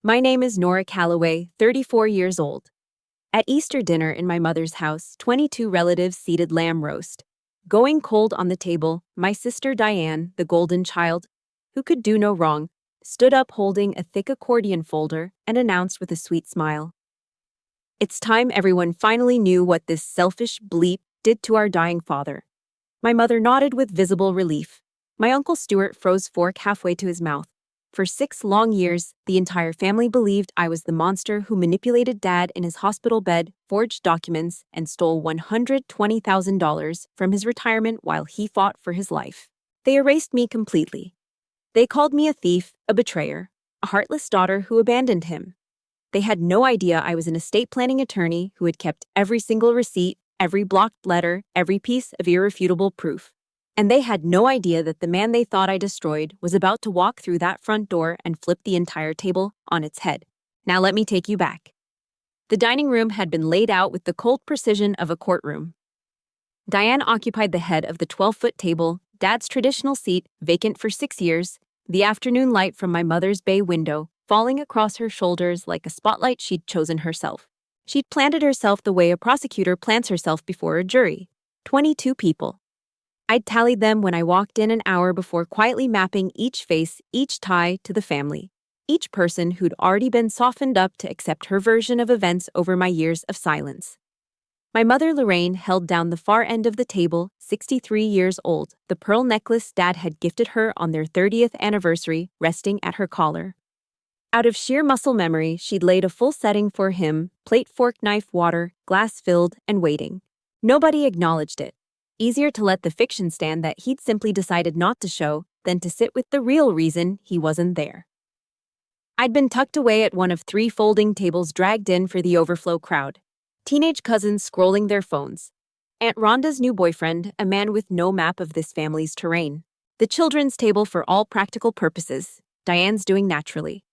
My name is Nora Calloway, 34 years old. At Easter dinner in my mother's house, 22 relatives seated lamb roast. Going cold on the table, my sister Diane, the golden child, who could do no wrong, stood up holding a thick accordion folder and announced with a sweet smile, "It's time everyone finally knew what this selfish bleep did to our dying father." My mother nodded with visible relief. My Uncle Stuart froze fork halfway to his mouth. For 6 long years, the entire family believed I was the monster who manipulated Dad in his hospital bed, forged documents, and stole $120,000 from his retirement while he fought for his life. They erased me completely. They called me a thief, a betrayer, a heartless daughter who abandoned him. They had no idea I was an estate planning attorney who had kept every single receipt, every blocked letter, every piece of irrefutable proof. And they had no idea that the man they thought I destroyed was about to walk through that front door and flip the entire table on its head. Now let me take you back. The dining room had been laid out with the cold precision of a courtroom. Diane occupied the head of the 12-foot table, Dad's traditional seat, vacant for 6 years, the afternoon light from my mother's bay window falling across her shoulders like a spotlight she'd chosen herself. She'd planted herself the way a prosecutor plants herself before a jury. 22 people. I'd tallied them when I walked in an hour before quietly mapping each face, each tie to the family. Each person who'd already been softened up to accept her version of events over my years of silence. My mother Lorraine held down the far end of the table, 63 years old, the pearl necklace Dad had gifted her on their 30th anniversary resting at her collar. Out of sheer muscle memory, she'd laid a full setting for him, plate, fork, knife, water, glass filled, and waiting. Nobody acknowledged it. Easier to let the fiction stand that he'd simply decided not to show than to sit with the real reason he wasn't there. I'd been tucked away at one of 3 folding tables dragged in for the overflow crowd. Teenage cousins scrolling their phones. Aunt Rhonda's new boyfriend, a man with no map of this family's terrain. The children's table for all practical purposes, Diane's doing naturally.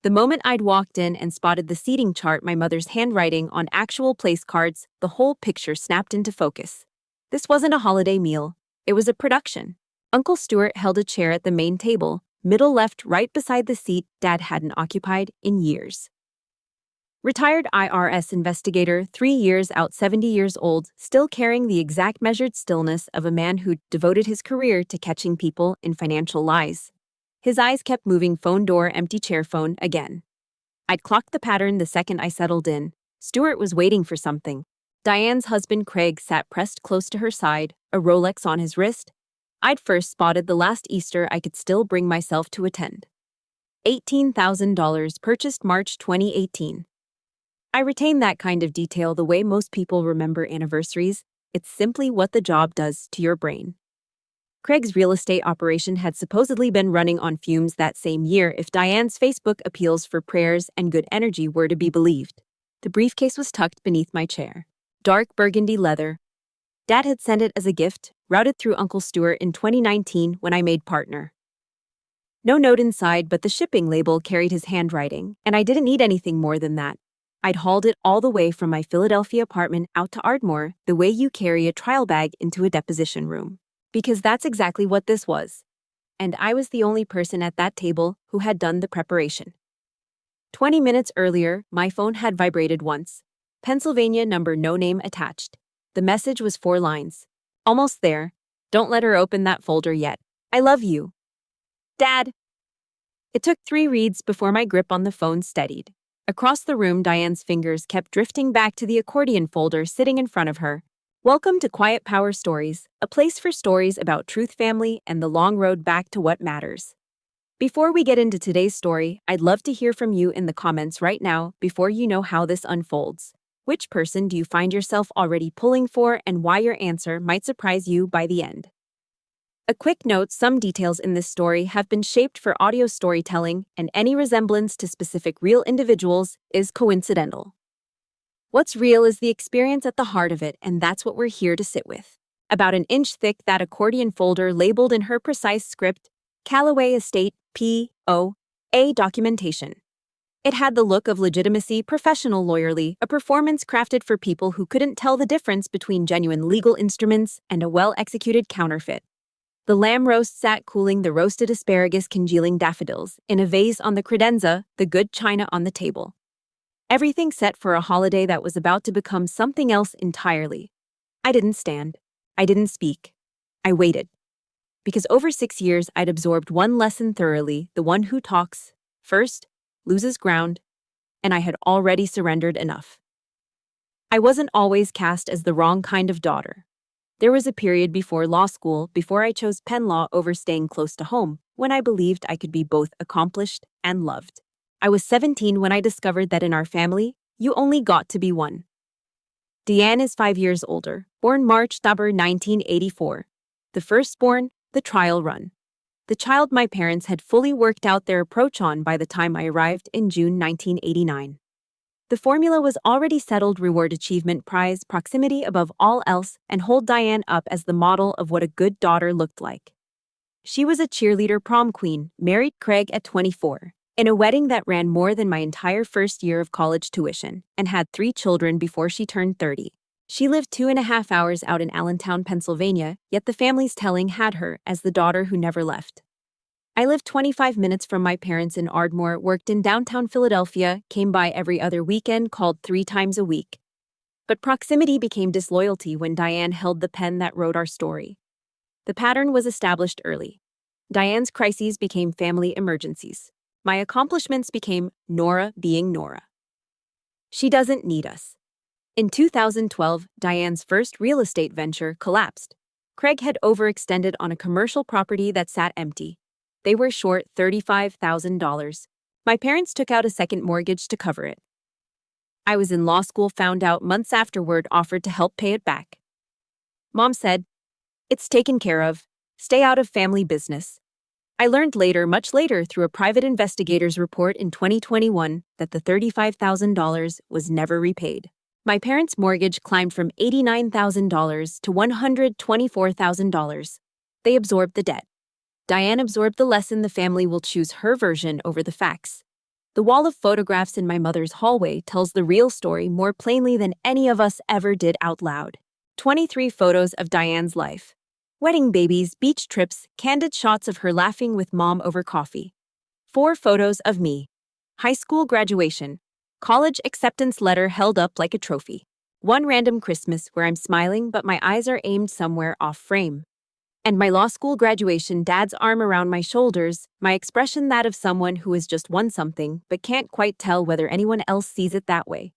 The moment I'd walked in and spotted the seating chart, my mother's handwriting on actual place cards, the whole picture snapped into focus. This wasn't a holiday meal. It was a production. Uncle Stuart held a chair at the main table, middle left right beside the seat Dad hadn't occupied in years. Retired IRS investigator, 3 years out, 70 years old, still carrying the exact measured stillness of a man who'd devoted his career to catching people in financial lies. His eyes kept moving, phone door, empty chair, phone, again. I'd clocked the pattern the second I settled in. Stuart was waiting for something. Diane's husband Craig sat pressed close to her side, a Rolex on his wrist. I'd first spotted the last Easter I could still bring myself to attend. $18,000 purchased March 2018. I retain that kind of detail the way most people remember anniversaries. It's simply what the job does to your brain. Craig's real estate operation had supposedly been running on fumes that same year if Diane's Facebook appeals for prayers and good energy were to be believed. The briefcase was tucked beneath my chair. Dark burgundy leather. Dad had sent it as a gift, routed through Uncle Stuart in 2019 when I made partner. No note inside, but the shipping label carried his handwriting, and I didn't need anything more than that. I'd hauled it all the way from my Philadelphia apartment out to Ardmore, the way you carry a trial bag into a deposition room. Because that's exactly what this was. And I was the only person at that table who had done the preparation. 20 minutes earlier, my phone had vibrated once. Pennsylvania number, no name attached. The message was 4 lines. Almost there. Don't let her open that folder yet. I love you. Dad. It took 3 reads before my grip on the phone steadied. Across the room, Diane's fingers kept drifting back to the accordion folder sitting in front of her. Welcome to Quiet Power Stories, a place for stories about truth, family, and the long road back to what matters. Before we get into today's story, I'd love to hear from you in the comments right now before you know how this unfolds. Which person do you find yourself already pulling for, and why your answer might surprise you by the end? A quick note, some details in this story have been shaped for audio storytelling, and any resemblance to specific real individuals is coincidental. What's real is the experience at the heart of it, and that's what we're here to sit with. About an inch thick, that accordion folder labeled in her precise script, Calloway Estate, P.O.A. documentation. It had the look of legitimacy, professional lawyerly, a performance crafted for people who couldn't tell the difference between genuine legal instruments and a well-executed counterfeit. The lamb roast sat cooling, the roasted asparagus congealing, daffodils in a vase on the credenza, the good china on the table. Everything set for a holiday that was about to become something else entirely. I didn't stand. I didn't speak. I waited. Because over 6 years I'd absorbed one lesson thoroughly: the one who talks first loses ground, and I had already surrendered enough. I wasn't always cast as the wrong kind of daughter. There was a period before law school, before I chose Penn Law over staying close to home, when I believed I could be both accomplished and loved. I was 17 when I discovered that in our family, you only got to be one. Deanne is 5 years older, born March 1984. The firstborn, the trial run. The child my parents had fully worked out their approach on by the time I arrived in June 1989. The formula was already settled: reward achievement, prize, proximity above all else, and hold Diane up as the model of what a good daughter looked like. She was a cheerleader prom queen, married Craig at 24, in a wedding that ran more than my entire first year of college tuition, and had 3 children before she turned 30. She lived 2.5 hours out in Allentown, Pennsylvania, yet the family's telling had her as the daughter who never left. I lived 25 minutes from my parents in Ardmore, worked in downtown Philadelphia, came by every other weekend, called 3 times a week. But proximity became disloyalty when Diane held the pen that wrote our story. The pattern was established early. Diane's crises became family emergencies. My accomplishments became Nora being Nora. She doesn't need us. In 2012, Diane's first real estate venture collapsed. Craig had overextended on a commercial property that sat empty. They were short $35,000. My parents took out a second mortgage to cover it. I was in law school, found out months afterward, offered to help pay it back. Mom said, "It's taken care of. Stay out of family business." I learned later, much later, through a private investigator's report in 2021, that the $35,000 was never repaid. My parents' mortgage climbed from $89,000 to $124,000. They absorbed the debt. Diane absorbed the lesson: the family will choose her version over the facts. The wall of photographs in my mother's hallway tells the real story more plainly than any of us ever did out loud. 23 photos of Diane's life. Wedding babies, beach trips, candid shots of her laughing with mom over coffee. 4 photos of me. High school graduation. College acceptance letter held up like a trophy. 1 random Christmas where I'm smiling but my eyes are aimed somewhere off frame. And my law school graduation, dad's arm around my shoulders, my expression that of someone who has just won something but can't quite tell whether anyone else sees it that way.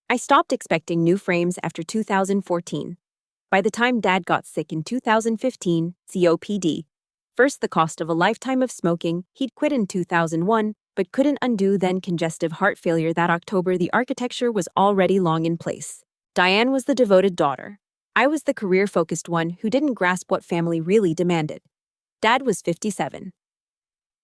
I stopped expecting new frames after 2014. By the time dad got sick in 2015, COPD. First, the cost of a lifetime of smoking. He'd quit in 2001, but couldn't undo then congestive heart failure that October. The architecture was already long in place. Diane was the devoted daughter. I was the career-focused one who didn't grasp what family really demanded. Dad was 57.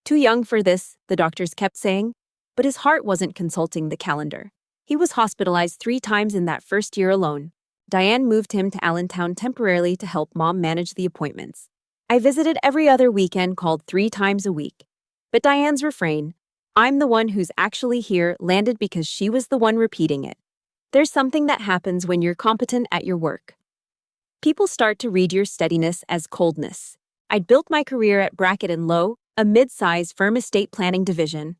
Too young for this, the doctors kept saying, but his heart wasn't consulting the calendar. He was hospitalized 3 times in that first year alone. Diane moved him to Allentown temporarily to help mom manage the appointments. I visited every other weekend, called 3 times a week. But Diane's refrain, "I'm the one who's actually here," landed because she was the one repeating it. There's something that happens when you're competent at your work. People start to read your steadiness as coldness. I'd built my career at Brackett & Lowe, a mid-size firm estate planning division.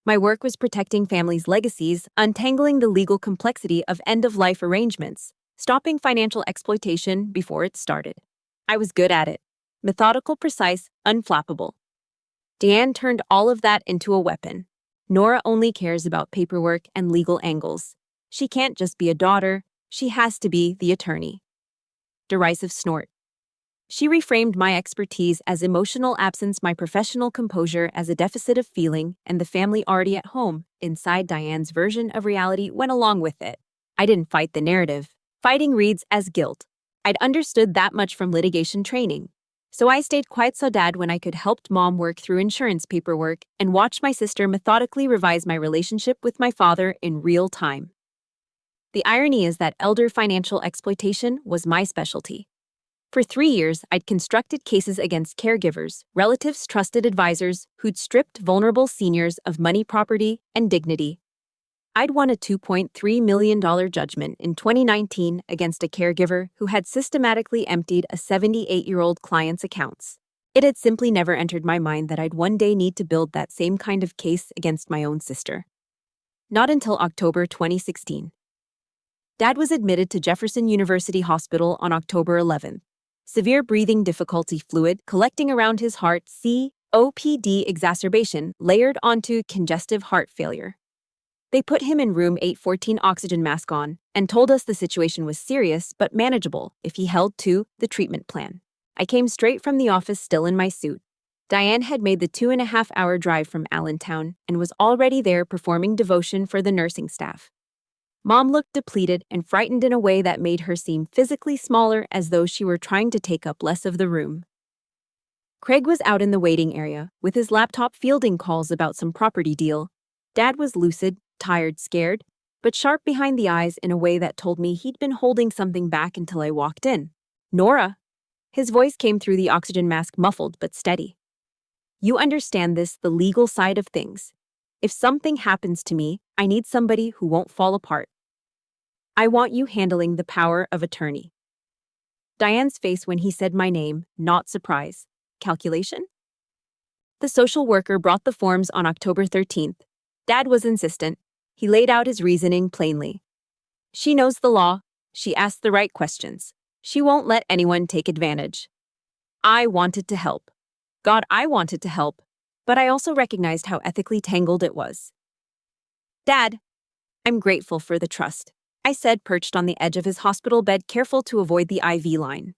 My work was protecting families' legacies, untangling the legal complexity of end-of-life arrangements, stopping financial exploitation before it started. I was good at it. Methodical, precise, unflappable. Diane turned all of that into a weapon. Nora only cares about paperwork and legal angles. She can't just be a daughter, she has to be the attorney. Derisive snort. She reframed my expertise as emotional absence, my professional composure as a deficit of feeling, and the family already at home, inside Diane's version of reality, went along with it. I didn't fight the narrative. Fighting reads as guilt. I'd understood that much from litigation training. So I stayed quiet so dad, when I could, helped mom work through insurance paperwork and watched my sister methodically revise my relationship with my father in real time. The irony is that elder financial exploitation was my specialty. For 3 years, I'd constructed cases against caregivers, relatives, trusted advisors who'd stripped vulnerable seniors of money, property, and dignity. I'd won a $2.3 million judgment in 2019 against a caregiver who had systematically emptied a 78-year-old client's accounts. It had simply never entered my mind that I'd one day need to build that same kind of case against my own sister. Not until October 2016. Dad was admitted to Jefferson University Hospital on October 11th. Severe breathing difficulty, fluid collecting around his heart, COPD exacerbation layered onto congestive heart failure. They put him in room 814, oxygen mask on, and told us the situation was serious but manageable if he held to the treatment plan. I came straight from the office still in my suit. Diane had made the 2.5-hour drive from Allentown and was already there performing devotion for the nursing staff. Mom looked depleted and frightened in a way that made her seem physically smaller, as though she were trying to take up less of the room. Craig was out in the waiting area, with his laptop fielding calls about some property deal. Dad was lucid, tired, scared, but sharp behind the eyes in a way that told me he'd been holding something back until I walked in. "Nora." His voice came through the oxygen mask, muffled but steady. "You understand this, the legal side of things. If something happens to me, I need somebody who won't fall apart. I want you handling the power of attorney." Diane's face when he said my name, not surprise. Calculation? The social worker brought the forms on October 13th. Dad was insistent. He laid out his reasoning plainly. "She knows the law. She asked the right questions. She won't let anyone take advantage." I wanted to help. God, I wanted to help. But I also recognized how ethically tangled it was. "Dad, I'm grateful for the trust," I said, perched on the edge of his hospital bed, careful to avoid the IV line.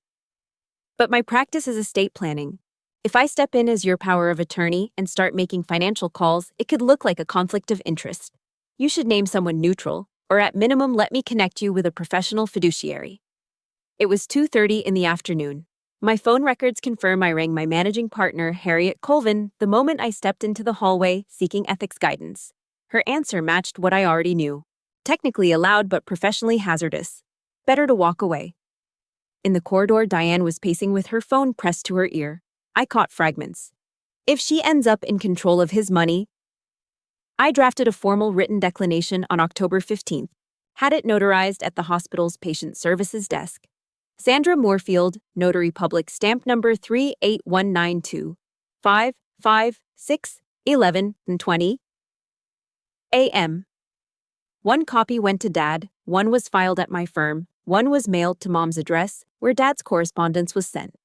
"But my practice is estate planning. If I step in as your power of attorney and start making financial calls, it could look like a conflict of interest. You should name someone neutral, or at minimum let me connect you with a professional fiduciary." It was 2:30 in the afternoon. My phone records confirm I rang my managing partner, Harriet Colvin, the moment I stepped into the hallway seeking ethics guidance. Her answer matched what I already knew. Technically allowed but professionally hazardous. Better to walk away. In the corridor, Diane was pacing with her phone pressed to her ear. I caught fragments. "If she ends up in control of his money..." I drafted a formal written declination on October 15th, had it notarized at the hospital's patient services desk. Sandra Moorfield, Notary Public, stamp number 38192, 5561120 a.m. One copy went to Dad, one was filed at my firm, one was mailed to Mom's address, where Dad's correspondence was sent.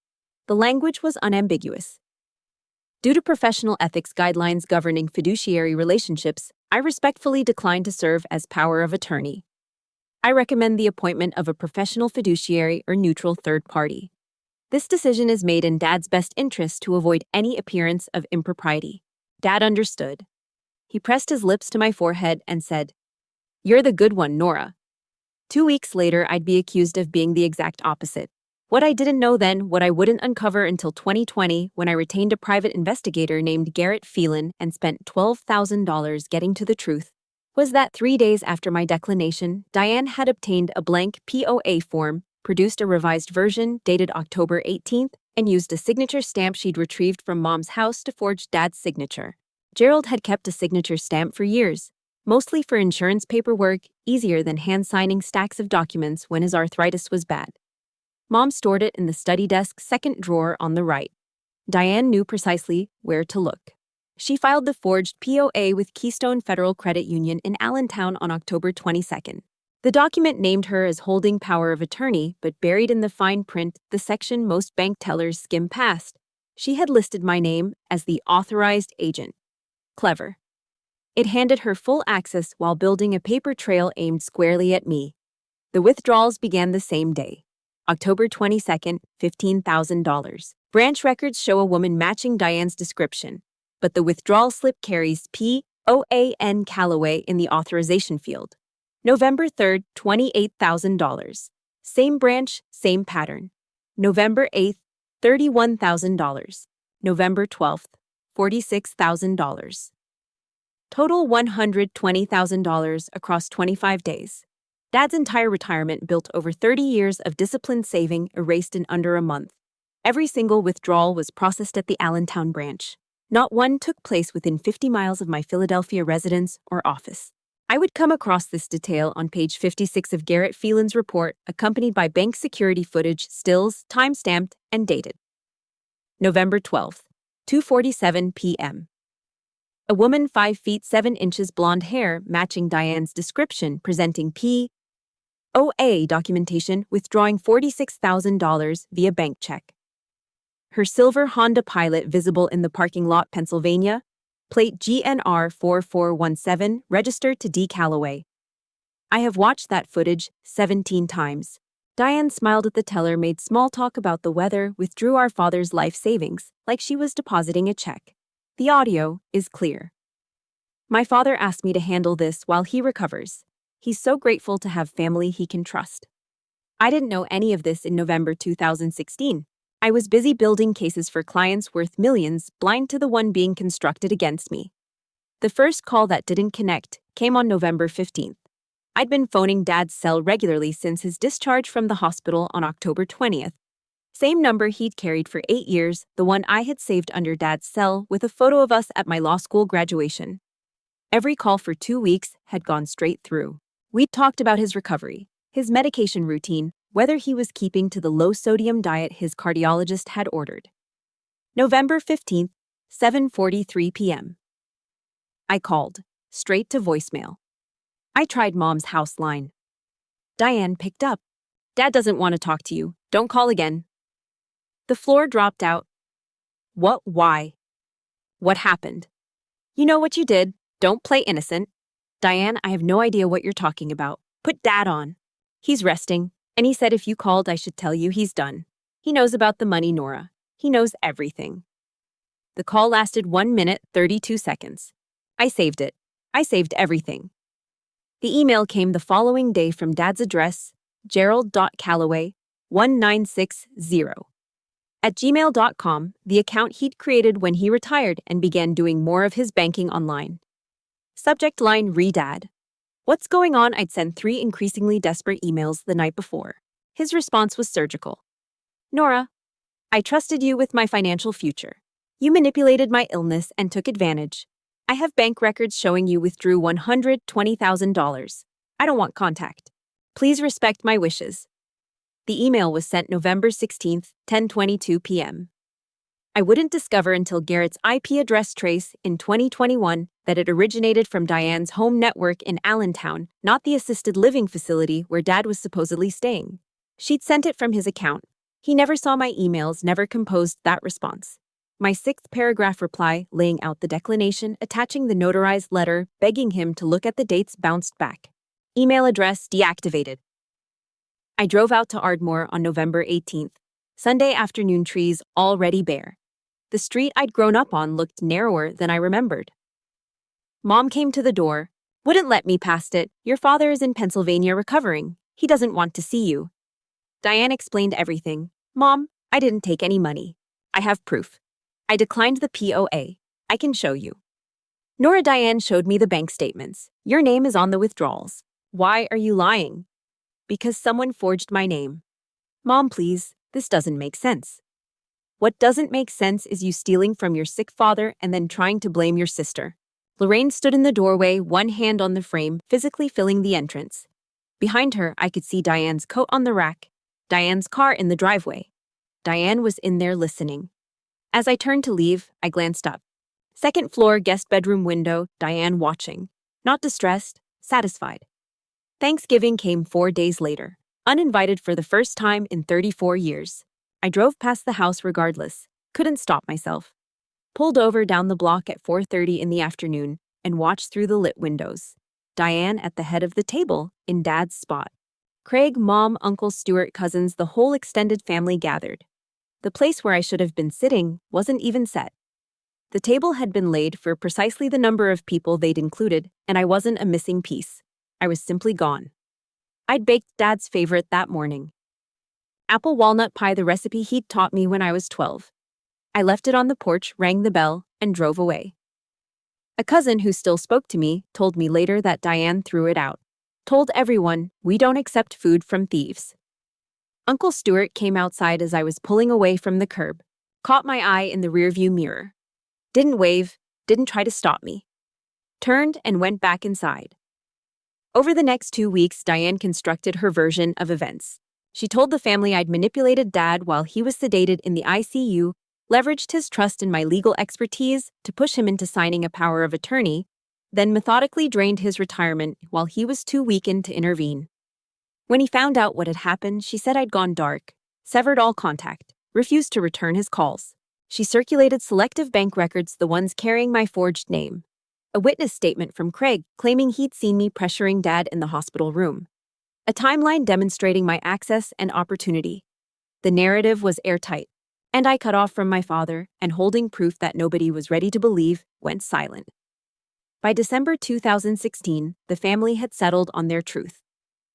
The language was unambiguous. Due to professional ethics guidelines governing fiduciary relationships, I respectfully decline to serve as power of attorney. I recommend the appointment of a professional fiduciary or neutral third party. This decision is made in Dad's best interest to avoid any appearance of impropriety. Dad understood. He pressed his lips to my forehead and said, "You're the good one, Nora." 2 weeks later, I'd be accused of being the exact opposite. What I didn't know then, what I wouldn't uncover until 2020, when I retained a private investigator named Garrett Phelan and spent $12,000 getting to the truth, was that 3 days after my declination, Diane had obtained a blank POA form, produced a revised version dated October 18th, and used a signature stamp she'd retrieved from Mom's house to forge Dad's signature. Gerald had kept a signature stamp for years, mostly for insurance paperwork, easier than hand-signing stacks of documents when his arthritis was bad. Mom stored it in the study desk's second drawer on the right. Diane knew precisely where to look. She filed the forged POA with Keystone Federal Credit Union in Allentown on October 22nd. The document named her as holding power of attorney, but buried in the fine print, the section most bank tellers skim past, she had listed my name as the authorized agent. Clever. It handed her full access while building a paper trail aimed squarely at me. The withdrawals began the same day. October 22nd, $15,000. Branch records show a woman matching Diane's description, but the withdrawal slip carries P.O.A.N. Calloway in the authorization field. November 3rd, $28,000. Same branch, same pattern. November 8th, $31,000. November 12th, $46,000. Total $120,000 across 25 days. Dad's entire retirement, built over 30 years of disciplined saving, erased in under a month. Every single withdrawal was processed at the Allentown branch. Not one took place within 50 miles of my Philadelphia residence or office. I would come across this detail on page 56 of Garrett Phelan's report, accompanied by bank security footage, stills, time-stamped, and dated. November 12th, 2:47 p.m. A woman 5 feet 7 inches blonde hair matching Diane's description presenting POA documentation withdrawing $46,000 via bank check. Her silver Honda Pilot visible in the parking lot, Pennsylvania. Plate GNR 4417, registered to D. Calloway. I have watched that footage 17 times. Diane smiled at the teller, made small talk about the weather, withdrew our father's life savings, like she was depositing a check. The audio is clear. My father asked me to handle this while he recovers. He's so grateful to have family he can trust. I didn't know any of this in November 2016. I was busy building cases for clients worth millions, blind to the one being constructed against me. The first call that didn't connect came on November 15th. I'd been phoning Dad's cell regularly since his discharge from the hospital on October 20th. Same number he'd carried for 8 years, the one I had saved under Dad's cell with a photo of us at my law school graduation. Every call for 2 weeks had gone straight through. We'd talked about his recovery, his medication routine, whether he was keeping to the low-sodium diet his cardiologist had ordered. November 15th, 7:43 p.m. I called, straight to voicemail. I tried Mom's house line. Diane picked up. Dad doesn't want to talk to you. Don't call again. The floor dropped out. What? Why? What happened? You know what you did. Don't play innocent. Diane, I have no idea what you're talking about. Put Dad on. He's resting, and he said if you called I should tell you he's done. He knows about the money, Nora. He knows everything. The call lasted 1 minute, 32 seconds. I saved it. I saved everything. The email came the following day from Dad's address, gerald.calloway1960@gmail.com, the account he'd created when he retired and began doing more of his banking online. Subject line: Re-Dad. What's going on? I'd sent 3 increasingly desperate emails the night before. His response was surgical. Nora, I trusted you with my financial future. You manipulated my illness and took advantage. I have bank records showing you withdrew $120,000. I don't want contact. Please respect my wishes. The email was sent November 16th, 10:22 p.m. I wouldn't discover until Garrett's IP address trace in 2021 that it originated from Diane's home network in Allentown, not the assisted living facility where Dad was supposedly staying. She'd sent it from his account. He never saw my emails, never composed that response. My 6th paragraph reply, laying out the declination, attaching the notarized letter, begging him to look at the dates, bounced back. Email address deactivated. I drove out to Ardmore on November 18th. Sunday afternoon, trees already bare. The street I'd grown up on looked narrower than I remembered. Mom came to the door. Wouldn't let me past it. Your father is in Pennsylvania recovering. He doesn't want to see you. Diane explained everything. Mom, I didn't take any money. I have proof. I declined the POA. I can show you. Nora, Diane showed me the bank statements. Your name is on the withdrawals. Why are you lying? Because someone forged my name. Mom, please, this doesn't make sense. What doesn't make sense is you stealing from your sick father and then trying to blame your sister. Lorraine stood in the doorway, one hand on the frame, physically filling the entrance. Behind her, I could see Diane's coat on the rack, Diane's car in the driveway. Diane was in there listening. As I turned to leave, I glanced up. 2nd floor guest bedroom window, Diane watching. Not distressed, satisfied. Thanksgiving came 4 days later, uninvited for the first time in 34 years. I drove past the house regardless, couldn't stop myself. Pulled over down the block at 4:30 in the afternoon and watched through the lit windows. Diane at the head of the table, in Dad's spot. Craig, Mom, Uncle Stuart, cousins, the whole extended family gathered. The place where I should have been sitting wasn't even set. The table had been laid for precisely the number of people they'd included, and I wasn't a missing piece. I was simply gone. I'd baked Dad's favorite that morning. Apple walnut pie, the recipe he'd taught me when I was 12. I left it on the porch, rang the bell, and drove away. A cousin who still spoke to me told me later that Diane threw it out. Told everyone, we don't accept food from thieves. Uncle Stuart came outside as I was pulling away from the curb, caught my eye in the rearview mirror. Didn't wave, didn't try to stop me. Turned and went back inside. Over the next 2 weeks, Diane constructed her version of events. She told the family I'd manipulated Dad while he was sedated in the ICU leveraged his trust in my legal expertise to push him into signing a power of attorney, then methodically drained his retirement while he was too weakened to intervene. When he found out what had happened, she said I'd gone dark, severed all contact, refused to return his calls. She circulated selective bank records, the ones carrying my forged name. A witness statement from Craig claiming he'd seen me pressuring Dad in the hospital room. A timeline demonstrating my access and opportunity. The narrative was airtight, and I cut off from my father, and holding proof that nobody was ready to believe, went silent. By December 2016, the family had settled on their truth.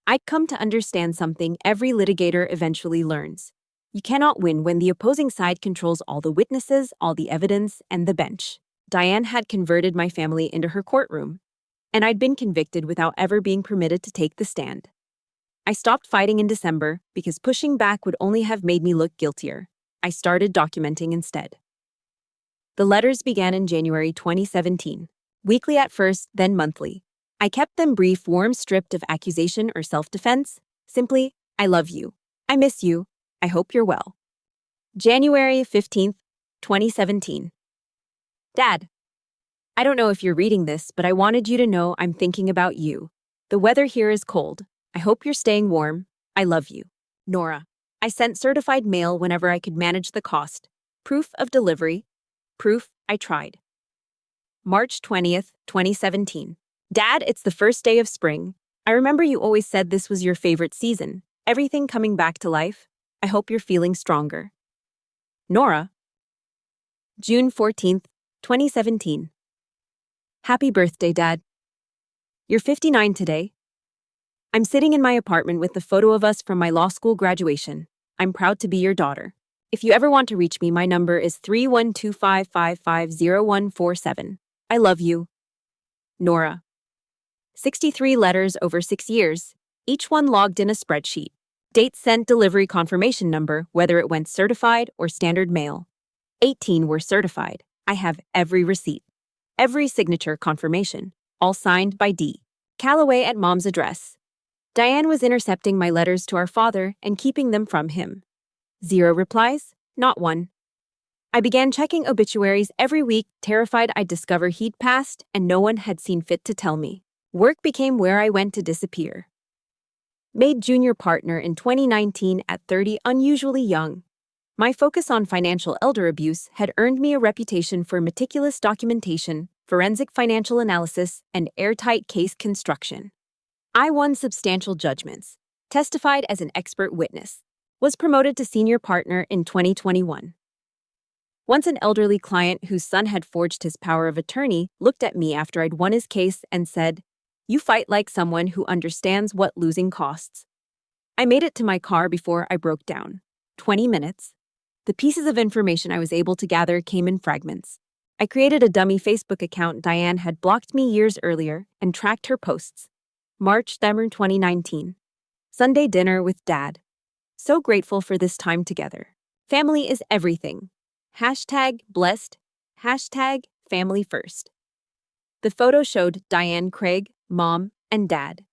I'd come to understand something every litigator eventually learns. You cannot win when the opposing side controls all the witnesses, all the evidence, and the bench. Diane had converted my family into her courtroom, and I'd been convicted without ever being permitted to take the stand. I stopped fighting in December because pushing back would only have made me look guiltier. I started documenting instead. The letters began in January 2017. Weekly at first, then monthly. I kept them brief, warm, stripped of accusation or self-defense. Simply, I love you. I miss you. I hope you're well. January 15th, 2017. Dad, I don't know if you're reading this, but I wanted you to know I'm thinking about you. The weather here is cold. I hope you're staying warm. I love you. Nora. I sent certified mail whenever I could manage the cost. Proof of delivery. Proof I tried. March 20th, 2017. Dad, it's the first day of spring. I remember you always said this was your favorite season. Everything coming back to life. I hope you're feeling stronger. Nora. June 14th, 2017. Happy birthday, Dad. You're 59 today. I'm sitting in my apartment with the photo of us from my law school graduation. I'm proud to be your daughter. If you ever want to reach me, my number is 312-555-0147. I love you. Nora. 63 letters over 6 years, each one logged in a spreadsheet. Date sent, delivery confirmation number, whether it went certified or standard mail. 18 were certified. I have every receipt. Every signature confirmation, all signed by D. Calloway at Mom's address. Diane was intercepting my letters to our father and keeping them from him. 0 replies, not one. I began checking obituaries every week, terrified I'd discover he'd passed and no one had seen fit to tell me. Work became where I went to disappear. Made junior partner in 2019 at 30, unusually young. My focus on financial elder abuse had earned me a reputation for meticulous documentation, forensic financial analysis, and airtight case construction. I won substantial judgments, testified as an expert witness, was promoted to senior partner in 2021. Once an elderly client whose son had forged his power of attorney looked at me after I'd won his case and said, "You fight like someone who understands what losing costs." I made it to my car before I broke down. 20 minutes. The pieces of information I was able to gather came in fragments. I created a dummy Facebook account Diane had blocked me years earlier and tracked her posts. March 2019. Sunday dinner with Dad. So grateful for this time together. Family is everything. #blessed. #family first. The photo showed Diane, Craig, Mom, and Dad.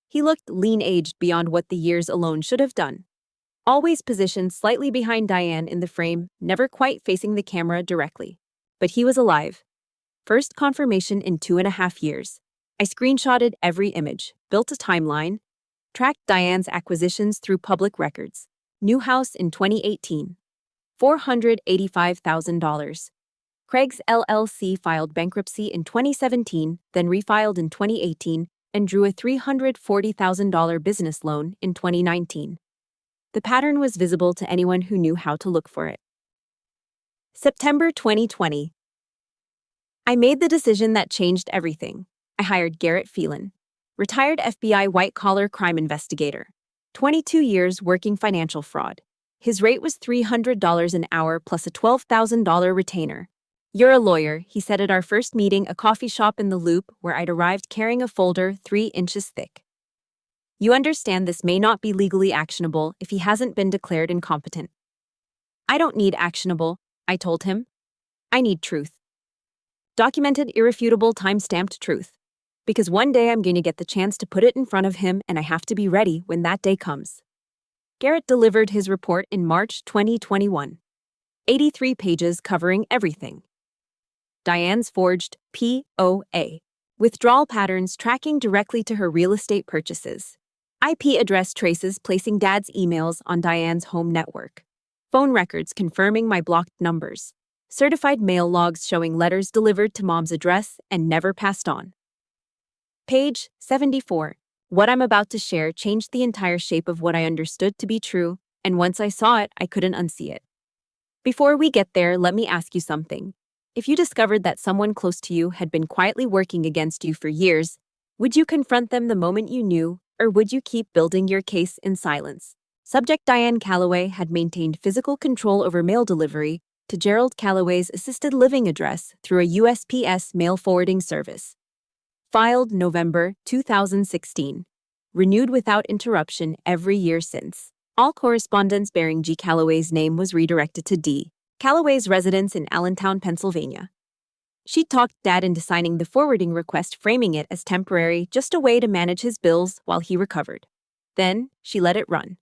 He looked lean-aged beyond what the years alone should have done. Always positioned slightly behind Diane in the frame, never quite facing the camera directly. But he was alive. First confirmation in 2.5 years. I screenshotted every image, built a timeline, tracked Diane's acquisitions through public records. New house in 2018. $485,000. Craig's LLC filed bankruptcy in 2017, then refiled in 2018, and drew a $340,000 business loan in 2019. The pattern was visible to anyone who knew how to look for it. September 2020. I made the decision that changed everything. I hired Garrett Phelan, retired FBI white-collar crime investigator. 22 years working financial fraud. His rate was $300 an hour plus a $12,000 retainer. "You're a lawyer," he said at our first meeting, a coffee shop in the Loop where I'd arrived carrying a folder 3 inches thick. "You understand this may not be legally actionable if he hasn't been declared incompetent." "I don't need actionable," I told him. "I need truth. Documented, irrefutable, time-stamped truth. Because one day I'm going to get the chance to put it in front of him and I have to be ready when that day comes." Garrett delivered his report in March 2021. 83 pages covering everything. Diane's forged POA. Withdrawal patterns tracking directly to her real estate purchases. IP address traces placing Dad's emails on Diane's home network. Phone records confirming my blocked numbers. Certified mail logs showing letters delivered to Mom's address and never passed on. Page 74. What I'm about to share changed the entire shape of what I understood to be true, and once I saw it, I couldn't unsee it. Before we get there, let me ask you something. If you discovered that someone close to you had been quietly working against you for years, would you confront them the moment you knew, or would you keep building your case in silence? Subject Diane Calloway had maintained physical control over mail delivery to Gerald Calloway's assisted living address through a USPS mail forwarding service. Filed November 2016. Renewed without interruption every year since. All correspondence bearing G. Calloway's name was redirected to D. Calloway's residence in Allentown, Pennsylvania. She talked Dad into signing the forwarding request, framing it as temporary, just a way to manage his bills while he recovered. Then, she let it run.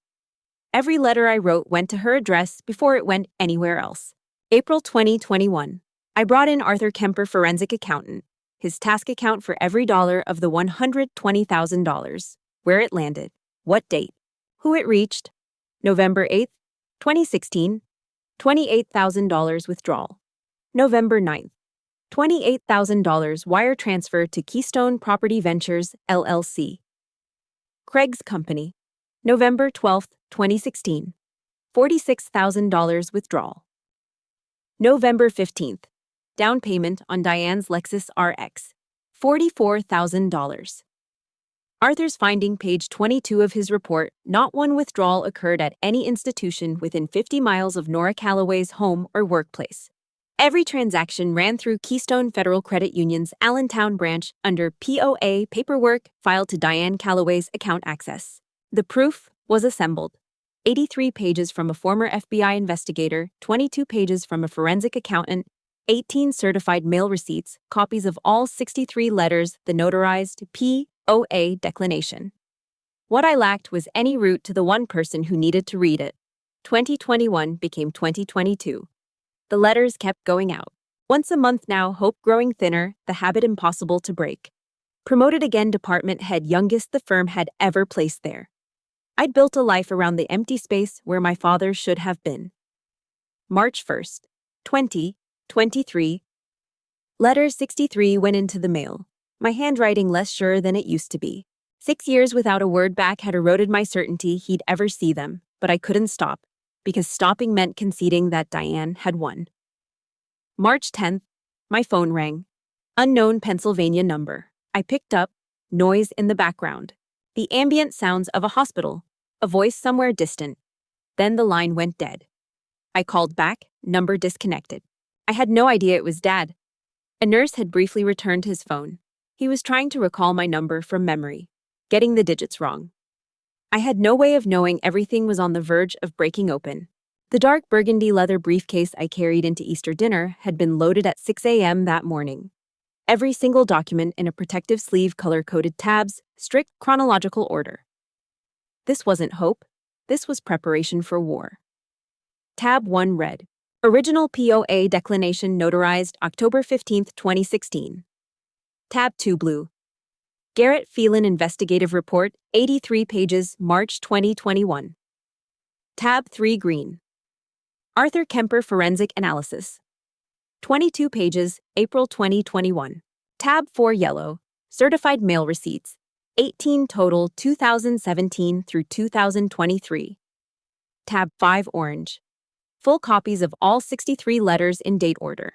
Every letter I wrote went to her address before it went anywhere else. April 2021. I brought in Arthur Kemper, forensic accountant, his task account for every dollar of the $120,000, where it landed, what date, who it reached, November 8, 2016, $28,000 withdrawal. November 9, $28,000 wire transfer to Keystone Property Ventures, LLC. Craig's Company. November 12, 2016, $46,000 withdrawal. November 15th, down payment on Diane's Lexus RX, $44,000. Arthur's finding, page 22 of his report, not one withdrawal occurred at any institution within 50 miles of Nora Calloway's home or workplace. Every transaction ran through Keystone Federal Credit Union's Allentown branch under POA paperwork filed to Diane Calloway's account access. The proof was assembled. 83 pages from a former FBI investigator, 22 pages from a forensic accountant, 18 certified mail receipts, copies of all 63 letters, the notarized POA declination. What I lacked was any route to the one person who needed to read it. 2021 became 2022. The letters kept going out. Once a month now, hope growing thinner, the habit impossible to break. Promoted again, department head, youngest the firm had ever placed there. I'd built a life around the empty space where my father should have been. March 1st, 2023. Letter 63 went into the mail. My handwriting less sure than it used to be. 6 years without a word back had eroded my certainty he'd ever see them, but I couldn't stop, because stopping meant conceding that Diane had won. March 10th, my phone rang. Unknown Pennsylvania number. I picked up, noise in the background. The ambient sounds of a hospital, a voice somewhere distant. Then the line went dead. I called back, number disconnected. I had no idea it was Dad. A nurse had briefly returned his phone. He was trying to recall my number from memory, getting the digits wrong. I had no way of knowing everything was on the verge of breaking open. The dark burgundy leather briefcase I carried into Easter dinner had been loaded at 6 a.m. that morning. Every single document in a protective sleeve, color-coded tabs, strict chronological order. This wasn't hope. This was preparation for war. Tab 1 read, Original POA declination notarized October 15, 2016. Tab 2 blue, Garrett Phelan investigative report, 83 pages, March 2021. Tab 3 green, Arthur Kemper forensic analysis, 22 pages, April 2021. Tab 4 yellow, certified mail receipts, 18 total, 2017 through 2023. Tab 5 orange, full copies of all 63 letters in date order.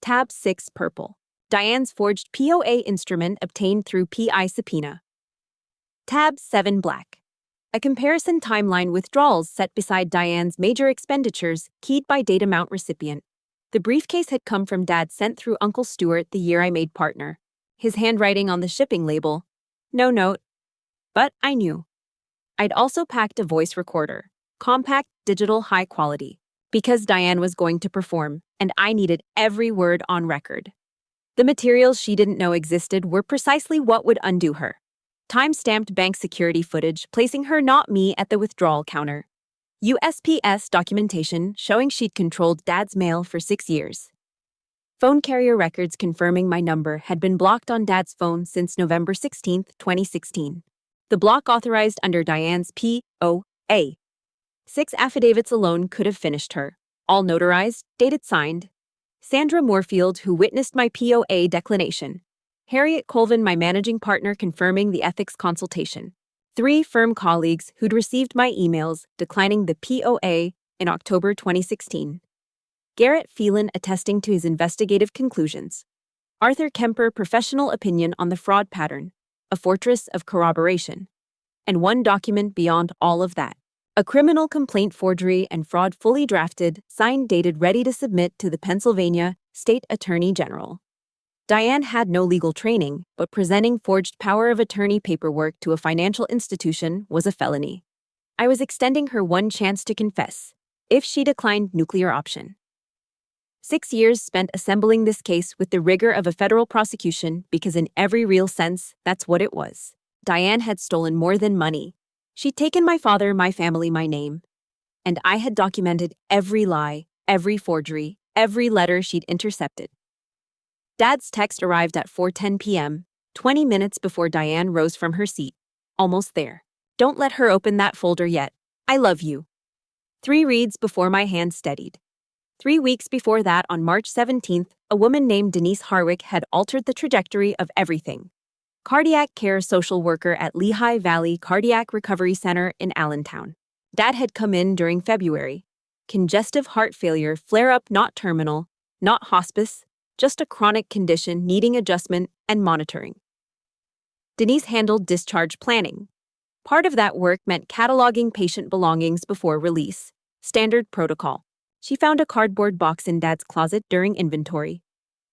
Tab 6 purple, Diane's forged POA instrument obtained through PI subpoena. Tab 7 black, a comparison timeline withdrawals set beside Diane's major expenditures keyed by date amount recipient. The briefcase had come from Dad, sent through Uncle Stuart the year I made partner. His handwriting on the shipping label. No note. But I knew. I'd also packed a voice recorder. Compact, digital, high quality. Because Diane was going to perform, and I needed every word on record. The materials she didn't know existed were precisely what would undo her. Time-stamped bank security footage, placing her, not me, at the withdrawal counter. USPS documentation showing she'd controlled Dad's mail for 6 years. Phone carrier records confirming my number had been blocked on Dad's phone since November 16, 2016. The block authorized under Diane's POA. 6 affidavits alone could have finished her. All notarized, dated signed. Sandra Moorfield, who witnessed my POA declination. Harriet Colvin, my managing partner, confirming the ethics consultation. 3 firm colleagues who'd received my emails declining the POA in October 2016. Garrett Phelan attesting to his investigative conclusions. Arthur Kemper, professional opinion on the fraud pattern, a fortress of corroboration. And 1 document beyond all of that. A criminal complaint forgery and fraud fully drafted, signed, dated, ready to submit to the Pennsylvania State Attorney General. Diane had no legal training, but presenting forged power of attorney paperwork to a financial institution was a felony. I was extending her one chance to confess, if she declined nuclear option. 6 years spent assembling this case with the rigor of a federal prosecution because in every real sense, that's what it was. Diane had stolen more than money. She'd taken my father, my family, my name. And I had documented every lie, every forgery, every letter she'd intercepted. Dad's text arrived at 4:10 p.m., 20 minutes before Diane rose from her seat. Almost there. Don't let her open that folder yet. I love you. 3 reads before my hand steadied. 3 weeks before that, on March 17th, a woman named Denise Harwick had altered the trajectory of everything. Cardiac care social worker at Lehigh Valley Cardiac Recovery Center in Allentown. Dad had come in during February. Congestive heart failure, flare-up, not terminal, not hospice, just a chronic condition needing adjustment and monitoring. Denise handled discharge planning. Part of that work meant cataloging patient belongings before release. Standard protocol. She found a cardboard box in Dad's closet during inventory.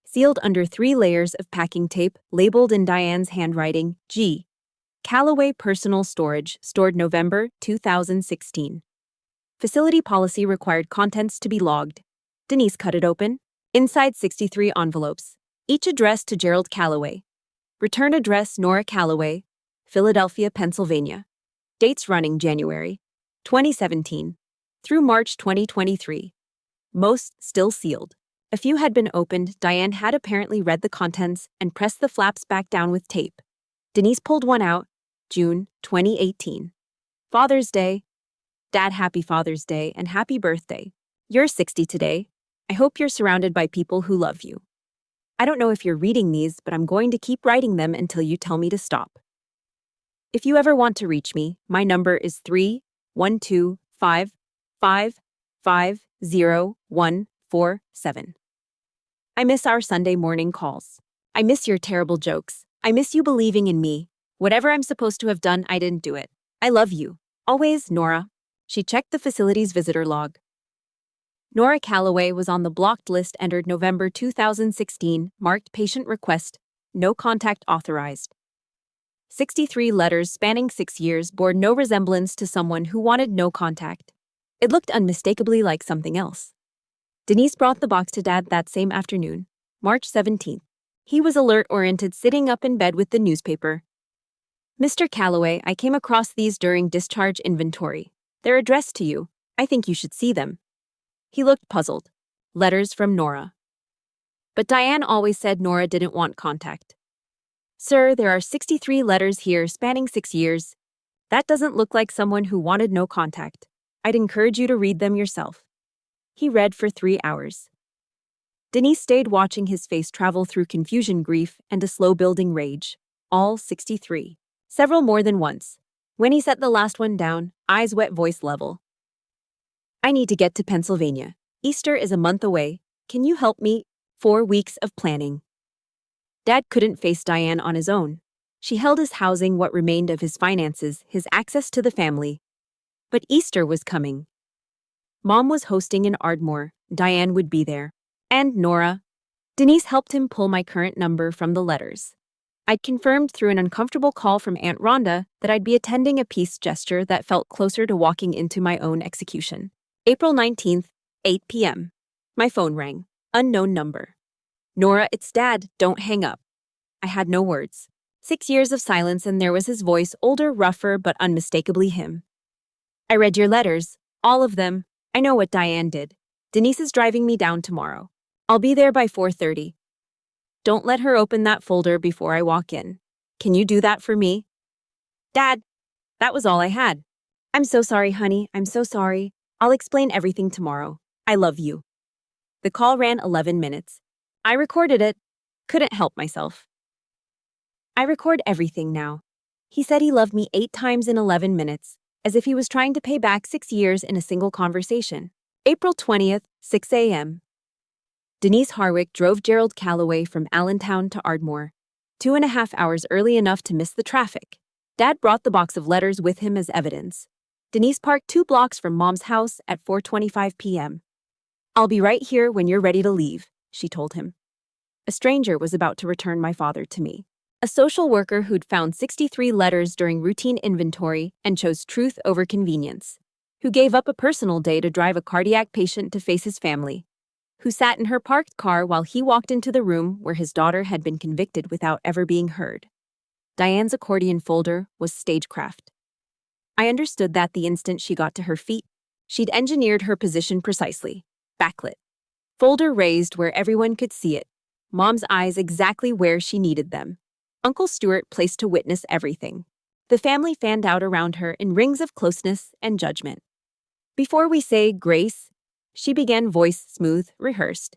Sealed under 3 layers of packing tape, labeled in Diane's handwriting, G. Callaway Personal Storage, stored November 2016. Facility policy required contents to be logged. Denise cut it open. Inside 63 envelopes, each addressed to Gerald Callaway. Return address Nora Callaway, Philadelphia, Pennsylvania. Dates running January 2017 through March 2023. Most still sealed. A few had been opened. Diane had apparently read the contents and pressed the flaps back down with tape. Denise pulled one out, June 2018. Father's Day. Dad, happy Father's Day and happy birthday. You're 60 today. I hope you're surrounded by people who love you. I don't know if you're reading these, but I'm going to keep writing them until you tell me to stop. If you ever want to reach me, my number is 312-555-0147. I miss our Sunday morning calls. I miss your terrible jokes. I miss you believing in me. Whatever I'm supposed to have done, I didn't do it. I love you. Always, Nora. She checked the facility's visitor log. Nora Callaway was on the blocked list entered November 2016, marked patient request, no contact authorized. 63 letters spanning 6 years bore no resemblance to someone who wanted no contact. It looked unmistakably like something else. Denise brought the box to Dad that same afternoon, March 17th. He was alert-oriented, sitting up in bed with the newspaper. Mr. Callaway, I came across these during discharge inventory. They're addressed to you. I think you should see them. He looked puzzled. Letters from Nora. But Diane always said Nora didn't want contact. Sir, there are 63 letters here spanning 6 years. That doesn't look like someone who wanted no contact. I'd encourage you to read them yourself. He read for 3 hours. Denise stayed watching his face travel through confusion, grief, and a slow-building rage. All 63. Several more than once. When he set the last one down, eyes wet, voice level. I need to get to Pennsylvania. Easter is a month away. Can you help me? 4 weeks of planning. Dad couldn't face Diane on his own. She held his housing, what remained of his finances, his access to the family. But Easter was coming. Mom was hosting in Ardmore. Diane would be there. And Nora. Denise helped him pull my current number from the letters. I'd confirmed through an uncomfortable call from Aunt Rhonda that I'd be attending a peace gesture that felt closer to walking into my own execution. April 19th, 8 p.m. My phone rang. Unknown number. Nora, it's Dad. Don't hang up. I had no words. 6 years of silence, and there was his voice, older, rougher, but unmistakably him. I read your letters. All of them. I know what Diane did. Denise is driving me down tomorrow. I'll be there by 4:30. Don't let her open that folder before I walk in. Can you do that for me? Dad, that was all I had. I'm so sorry, honey. I'm so sorry. I'll explain everything tomorrow. I love you. The call ran 11 minutes. I recorded it. Couldn't help myself. I record everything now. He said he loved me 8 times in 11 minutes, as if he was trying to pay back 6 years in a single conversation. April 20th, 6 a.m. Denise Harwick drove Gerald Calloway from Allentown to Ardmore, 2.5 hours early enough to miss the traffic. Dad brought the box of letters with him as evidence. Denise parked 2 blocks from Mom's house at 4:25 p.m. I'll be right here when you're ready to leave, she told him. A stranger was about to return my father to me. A social worker who'd found 63 letters during routine inventory and chose truth over convenience. Who gave up a personal day to drive a cardiac patient to face his family. Who sat in her parked car while he walked into the room where his daughter had been convicted without ever being heard. Diane's accordion folder was stagecraft. I understood that the instant she got to her feet. She'd engineered her position precisely. Backlit. Folder raised where everyone could see it. Mom's eyes exactly where she needed them. Uncle Stuart placed to witness everything. The family fanned out around her in rings of closeness and judgment. Before we say grace, she began, voice smooth, rehearsed.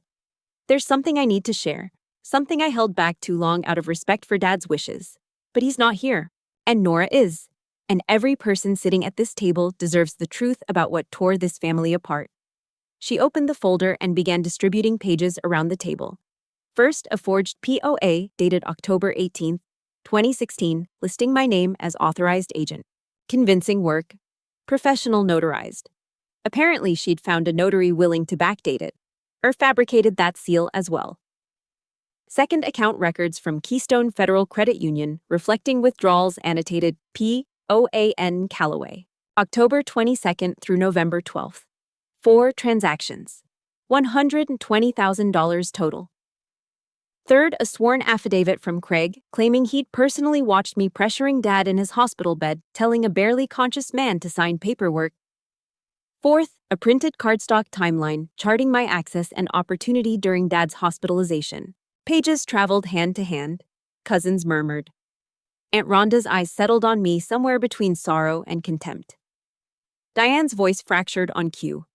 There's something I need to share, something I held back too long out of respect for Dad's wishes. But he's not here, and Nora is. And every person sitting at this table deserves the truth about what tore this family apart. She opened the folder and began distributing pages around the table. First, a forged POA dated October 18, 2016, listing my name as authorized agent. Convincing work. Professional notarized. Apparently, she'd found a notary willing to backdate it, or fabricated that seal as well. Second, account records from Keystone Federal Credit Union reflecting withdrawals annotated POAN Calloway, October 22nd through November 12th. 4 transactions. $120,000 total. Third, a sworn affidavit from Craig claiming he'd personally watched me pressuring Dad in his hospital bed, telling a barely conscious man to sign paperwork. Fourth, a printed cardstock timeline charting my access and opportunity during Dad's hospitalization. Pages traveled hand to hand. Cousins murmured. Aunt Rhonda's eyes settled on me somewhere between sorrow and contempt. Diane's voice fractured on cue.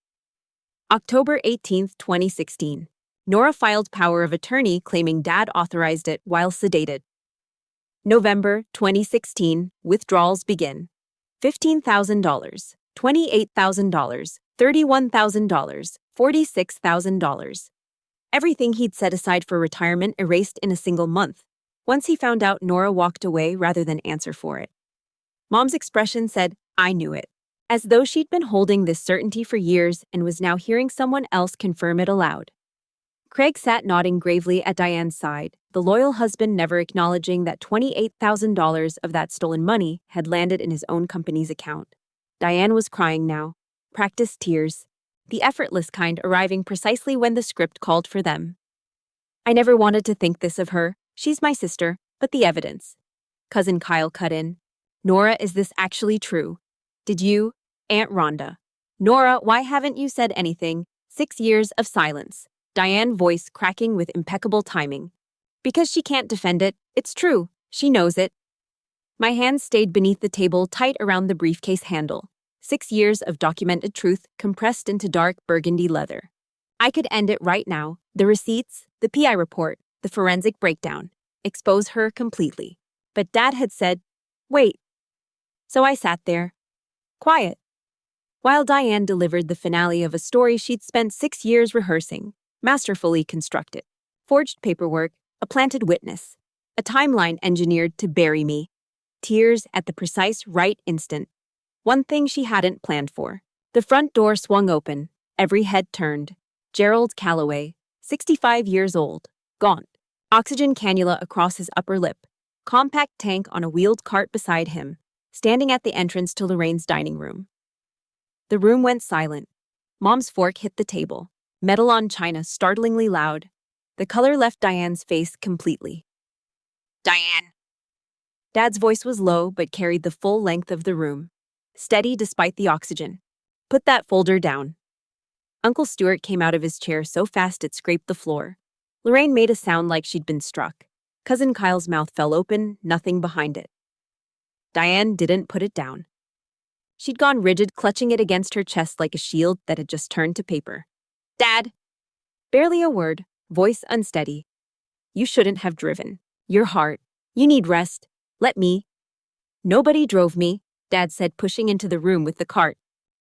October 18, 2016. Nora filed power of attorney claiming Dad authorized it while sedated. November 2016. Withdrawals begin. $15,000, $28,000, $31,000, $46,000. Everything he'd set aside for retirement erased in a single month. Once he found out, Nora walked away rather than answer for it. Mom's expression said, I knew it, as though she'd been holding this certainty for years and was now hearing someone else confirm it aloud. Craig sat nodding gravely at Diane's side, the loyal husband never acknowledging that $28,000 of that stolen money had landed in his own company's account. Diane was crying now. Practiced tears. The effortless kind arriving precisely when the script called for them. I never wanted to think this of her. She's my sister, but the evidence. Cousin Kyle cut in. Nora, is this actually true? Did you? Aunt Rhonda. Nora, why haven't you said anything? 6 years of silence. Diane, voice cracking with impeccable timing. Because she can't defend it, it's true. She knows it. My hands stayed beneath the table, tight around the briefcase handle. 6 years of documented truth compressed into dark burgundy leather. I could end it right now. The receipts, the PI report, the forensic breakdown. Expose her completely. But Dad had said, wait. So I sat there. Quiet. While Diane delivered the finale of a story she'd spent 6 years rehearsing. Masterfully constructed. Forged paperwork, a planted witness. A timeline engineered to bury me. Tears at the precise right instant. One thing she hadn't planned for. The front door swung open. Every head turned. Gerald Calloway, 65 years old, gaunt. Oxygen cannula across his upper lip. Compact tank on a wheeled cart beside him, standing at the entrance to Lorraine's dining room. The room went silent. Mom's fork hit the table. Metal on china startlingly loud. The color left Diane's face completely. Diane. Dad's voice was low but carried the full length of the room. Steady despite the oxygen. Put that folder down. Uncle Stuart came out of his chair so fast it scraped the floor. Lorraine made a sound like she'd been struck. Cousin Kyle's mouth fell open, nothing behind it. Diane didn't put it down. She'd gone rigid, clutching it against her chest like a shield that had just turned to paper. Dad! Barely a word, voice unsteady. You shouldn't have driven. Your heart. You need rest. Let me. Nobody drove me, Dad said, pushing into the room with the cart.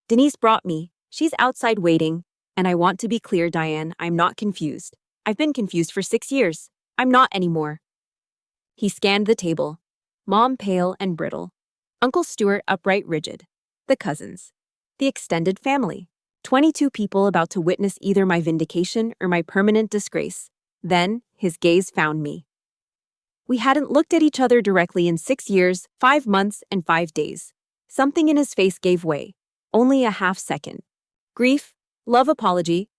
Denise brought me. She's outside waiting. And I want to be clear, Diane, I'm not confused. I've been confused for 6 years. I'm not anymore. He scanned the table. Mom pale and brittle. Uncle Stuart upright rigid. The cousins. The extended family. 22 people about to witness either my vindication or my permanent disgrace. Then, his gaze found me. We hadn't looked at each other directly in 6 years, 5 months, and 5 days. Something in his face gave way. Only a half second. Grief, love, apology,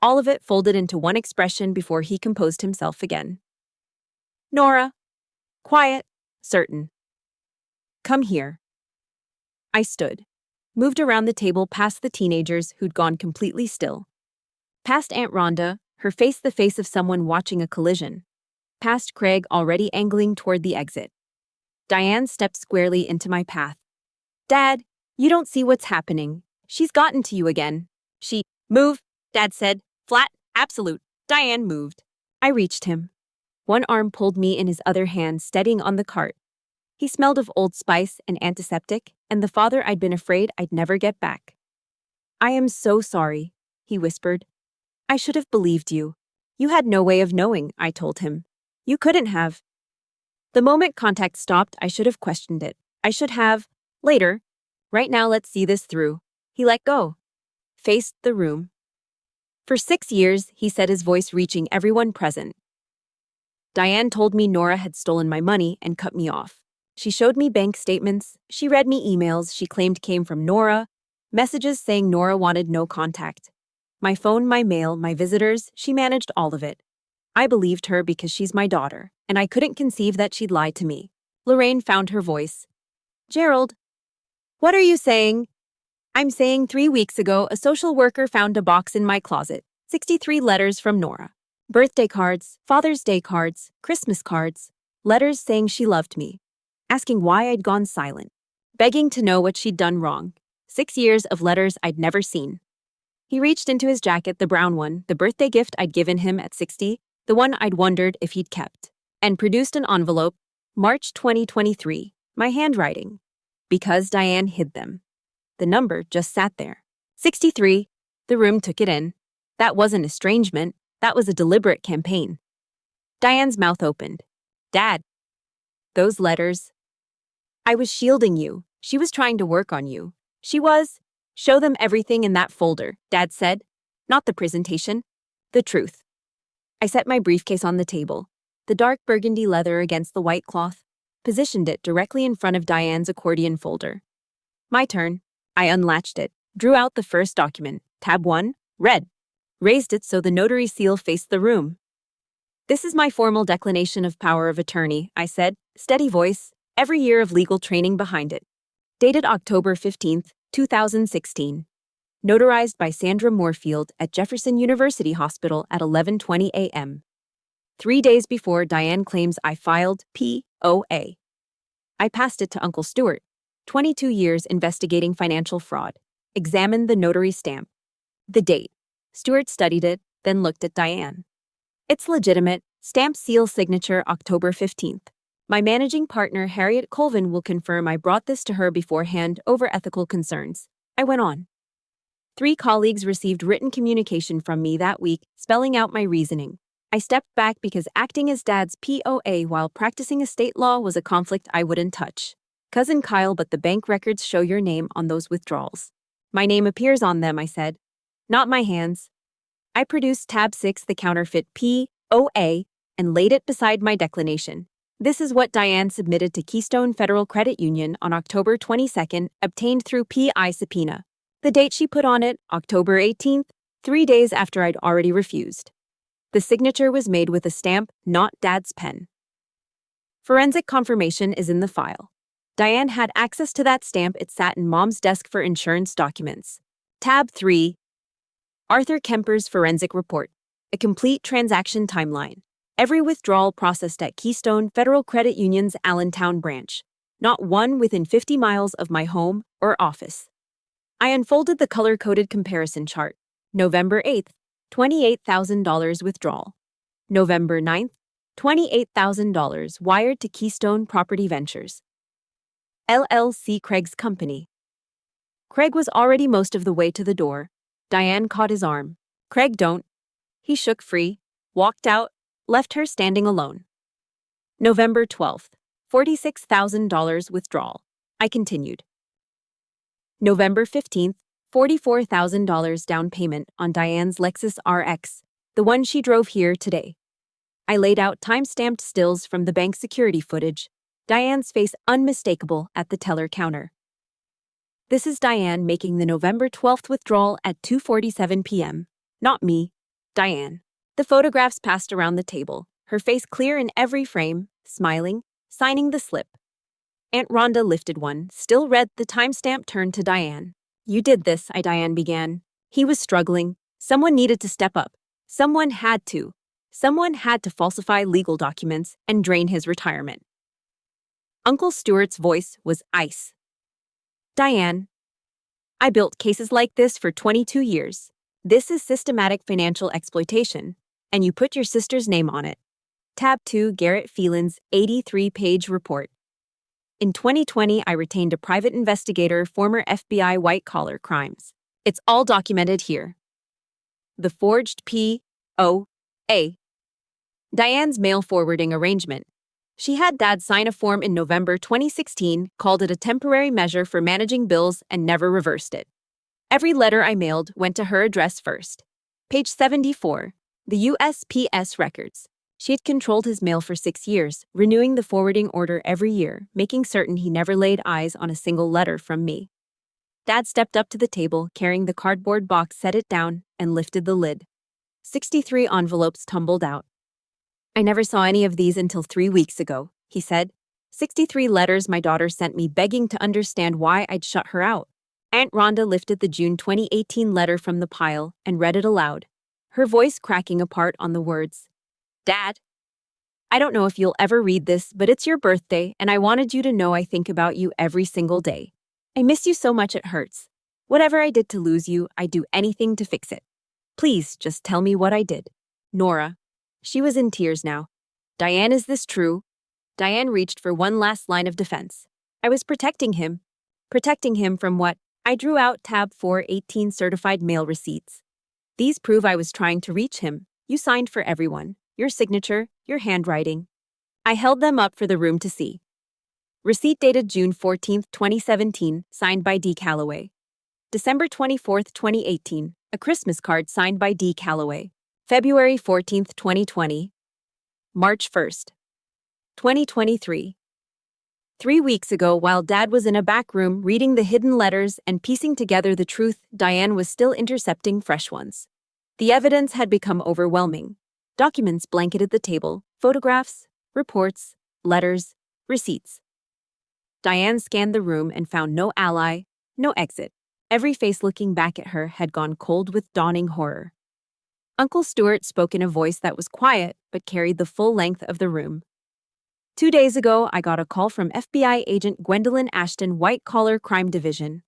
all of it folded into one expression before he composed himself again. Nora. Quiet, certain. Come here. I stood. Moved around the table past the teenagers who'd gone completely still. Past Aunt Rhonda, her face the face of someone watching a collision. Past Craig already angling toward the exit. Diane stepped squarely into my path. Dad, you don't see what's happening. She's gotten to you again. Move, Dad said. Flat, absolute. Diane moved. I reached him. One arm pulled me in his other hand, steadying on the cart. He smelled of Old Spice and antiseptic, and the father I'd been afraid I'd never get back. I am so sorry, he whispered. I should have believed you. You had no way of knowing, I told him. You couldn't have. The moment contact stopped, I should have questioned it. I should have. Later. Right now, let's see this through. He let go. Faced the room. For 6 years, he said, his voice reaching everyone present. Diane told me Nora had stolen my money and cut me off. She showed me bank statements. She read me emails she claimed came from Nora. Messages saying Nora wanted no contact. My phone, my mail, my visitors, she managed all of it. I believed her because she's my daughter, and I couldn't conceive that she'd lie to me. Lorraine found her voice. Gerald. What are you saying? I'm saying 3 weeks ago, a social worker found a box in my closet. 63 letters from Nora. Birthday cards, Father's Day cards, Christmas cards. Letters saying she loved me. Asking why I'd gone silent. Begging to know what she'd done wrong. 6 years of letters I'd never seen. He reached into his jacket, the brown one, the birthday gift I'd given him at 60, the one I'd wondered if he'd kept, and produced an envelope, March 2023, my handwriting. Because Diane hid them. The number just sat there. 63. The room took it in. That wasn't estrangement. That was a deliberate campaign. Diane's mouth opened. Dad. Those letters. I was shielding you. She was trying to work on you. She was. Show them everything in that folder, Dad said. Not the presentation. The truth. I set my briefcase on the table, the dark burgundy leather against the white cloth, positioned it directly in front of Diane's accordion folder. My turn. I unlatched it, drew out the first document, tab 1, read. Raised it so the notary seal faced the room. This is my formal declination of power of attorney, I said, steady voice, every year of legal training behind it. Dated October 15, 2016. Notarized by Sandra Moorfield at Jefferson University Hospital at 11:20 a.m. 3 days before Diane claims I filed POA. I passed it to Uncle Stuart. 22 years investigating financial fraud. Examined the notary stamp. The date. Stuart studied it, then looked at Diane. It's legitimate. Stamp seal signature October 15th. My managing partner, Harriet Colvin, will confirm I brought this to her beforehand over ethical concerns. I went on. 3 colleagues received written communication from me that week, spelling out my reasoning. I stepped back because acting as Dad's POA while practicing estate law was a conflict I wouldn't touch. Cousin Kyle, but the bank records show your name on those withdrawals. My name appears on them, I said. Not my hands. I produced tab 6, the counterfeit POA, and laid it beside my declination. This is what Diane submitted to Keystone Federal Credit Union on October 22nd, obtained through PI subpoena. The date she put on it, October 18th, 3 days after I'd already refused. The signature was made with a stamp, not Dad's pen. Forensic confirmation is in the file. Diane had access to that stamp. It sat in Mom's desk for insurance documents. Tab 3. Arthur Kemper's Forensic Report. A complete transaction timeline. Every withdrawal processed at Keystone Federal Credit Union's Allentown branch. Not one within 50 miles of my home or office. I unfolded the color-coded comparison chart. November 8th, $28,000 withdrawal. November 9th, $28,000 wired to Keystone Property Ventures, LLC, Craig's company. Craig was already most of the way to the door. Diane caught his arm. Craig, don't. He shook free, walked out, left her standing alone. November 12th, $46,000 withdrawal. I continued. November 15th, $44,000 down payment on Diane's Lexus RX, the one she drove here today. I laid out time-stamped stills from the bank security footage, Diane's face unmistakable at the teller counter. This is Diane making the November 12th withdrawal at 2:47 p.m. Not me, Diane. The photographs passed around the table, her face clear in every frame, smiling, signing the slip. Aunt Rhonda lifted one, still read the timestamp, turned to Diane. You did this, Diane began. He was struggling. Someone needed to step up. Someone had to. Someone had to falsify legal documents and drain his retirement. Uncle Stuart's voice was ice. Diane, I built cases like this for 22 years. This is systematic financial exploitation, and you put your sister's name on it. Tab 2, Garrett Phelan's 83-page report. In 2020, I retained a private investigator, former FBI white-collar crimes. It's all documented here. The forged P.O.A. Diane's mail forwarding arrangement. She had Dad sign a form in November 2016, called it a temporary measure for managing bills, and never reversed it. Every letter I mailed went to her address first. Page 74, the USPS records. She had controlled his mail for 6 years, renewing the forwarding order every year, making certain he never laid eyes on a single letter from me. Dad stepped up to the table, carrying the cardboard box, set it down, and lifted the lid. 63 envelopes tumbled out. I never saw any of these until 3 weeks ago, he said. 63 letters my daughter sent me begging to understand why I'd shut her out. Aunt Rhonda lifted the June 2018 letter from the pile and read it aloud, her voice cracking apart on the words. Dad, I don't know if you'll ever read this, but it's your birthday, and I wanted you to know I think about you every single day. I miss you so much it hurts. Whatever I did to lose you, I'd do anything to fix it. Please, just tell me what I did. Nora. She was in tears now. Diane, is this true? Diane reached for one last line of defense. I was protecting him. Protecting him from what? I drew out tab 418 certified mail receipts. These prove I was trying to reach him. You signed for everyone. Your signature, your handwriting. I held them up for the room to see. Receipt dated June 14, 2017, signed by D. Calloway. December 24, 2018, a Christmas card signed by D. Calloway. February 14, 2020. March 1, 2023. 3 weeks ago, while Dad was in a back room reading the hidden letters and piecing together the truth, Diane was still intercepting fresh ones. The evidence had become overwhelming. Documents blanketed the table, photographs, reports, letters, receipts. Diane scanned the room and found no ally, no exit. Every face looking back at her had gone cold with dawning horror. Uncle Stuart spoke in a voice that was quiet but carried the full length of the room. 2 days ago, I got a call from FBI agent Gwendolyn Ashton, White Collar Crime Division.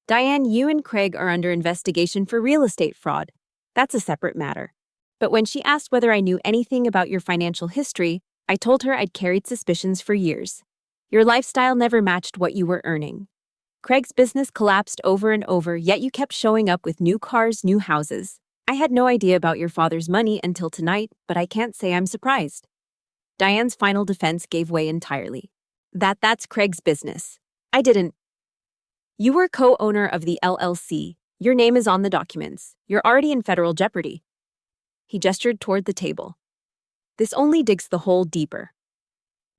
Diane, you and Craig are under investigation for real estate fraud. That's a separate matter. But when she asked whether I knew anything about your financial history, I told her I'd carried suspicions for years. Your lifestyle never matched what you were earning. Craig's business collapsed over and over, yet you kept showing up with new cars, new houses. I had no idea about your father's money until tonight, but I can't say I'm surprised. Diane's final defense gave way entirely. That's Craig's business. I didn't. You were co-owner of the LLC. Your name is on the documents. You're already in federal jeopardy. He gestured toward the table. This only digs the hole deeper.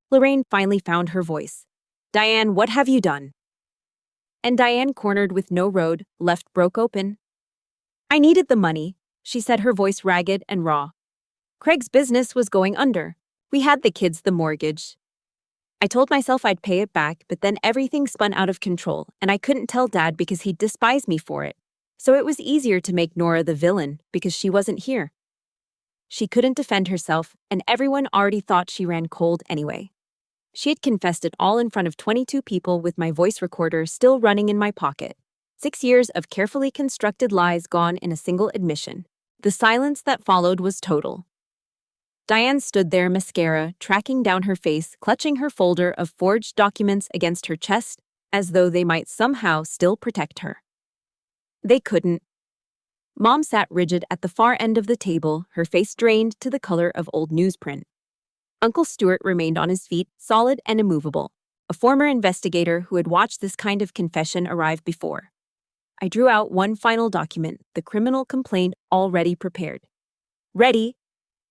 Lorraine finally found her voice. Diane, what have you done? And Diane, cornered with no road, left broke open. I needed the money, she said, her voice ragged and raw. Craig's business was going under. We had the kids, the mortgage. I told myself I'd pay it back, but then everything spun out of control, and I couldn't tell Dad because he'd despise me for it. So it was easier to make Nora the villain because she wasn't here. She couldn't defend herself, and everyone already thought she ran cold anyway. She had confessed it all in front of 22 people with my voice recorder still running in my pocket. 6 years of carefully constructed lies gone in a single admission. The silence that followed was total. Diane stood there, mascara tracking down her face, clutching her folder of forged documents against her chest, as though they might somehow still protect her. They couldn't. Mom sat rigid at the far end of the table, her face drained to the color of old newsprint. Uncle Stuart remained on his feet, solid and immovable, a former investigator who had watched this kind of confession arrive before. I drew out one final document, the criminal complaint already prepared. Ready,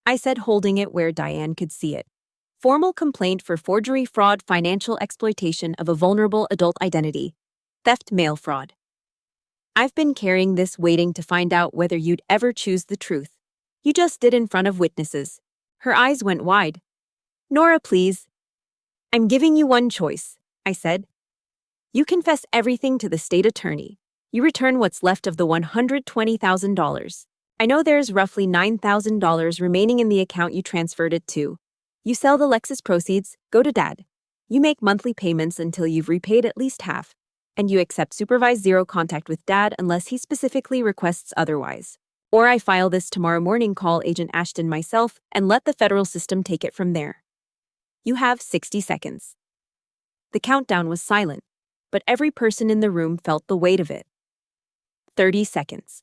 I said, holding it where Diane could see it. Formal complaint for forgery, fraud, financial exploitation of a vulnerable adult identity, theft, mail fraud. I've been carrying this waiting to find out whether you'd ever choose the truth. You just did in front of witnesses. Her eyes went wide. Nora, please. I'm giving you one choice, I said. You confess everything to the state attorney. You return what's left of the $120,000. I know there's roughly $9,000 remaining in the account you transferred it to. You sell the Lexus proceeds, go to Dad. You make monthly payments until you've repaid at least half. And you accept supervised zero contact with Dad unless he specifically requests otherwise. Or I file this tomorrow morning, call Agent Ashton myself, and let the federal system take it from there. You have 60 seconds. The countdown was silent, but every person in the room felt the weight of it. 30 seconds.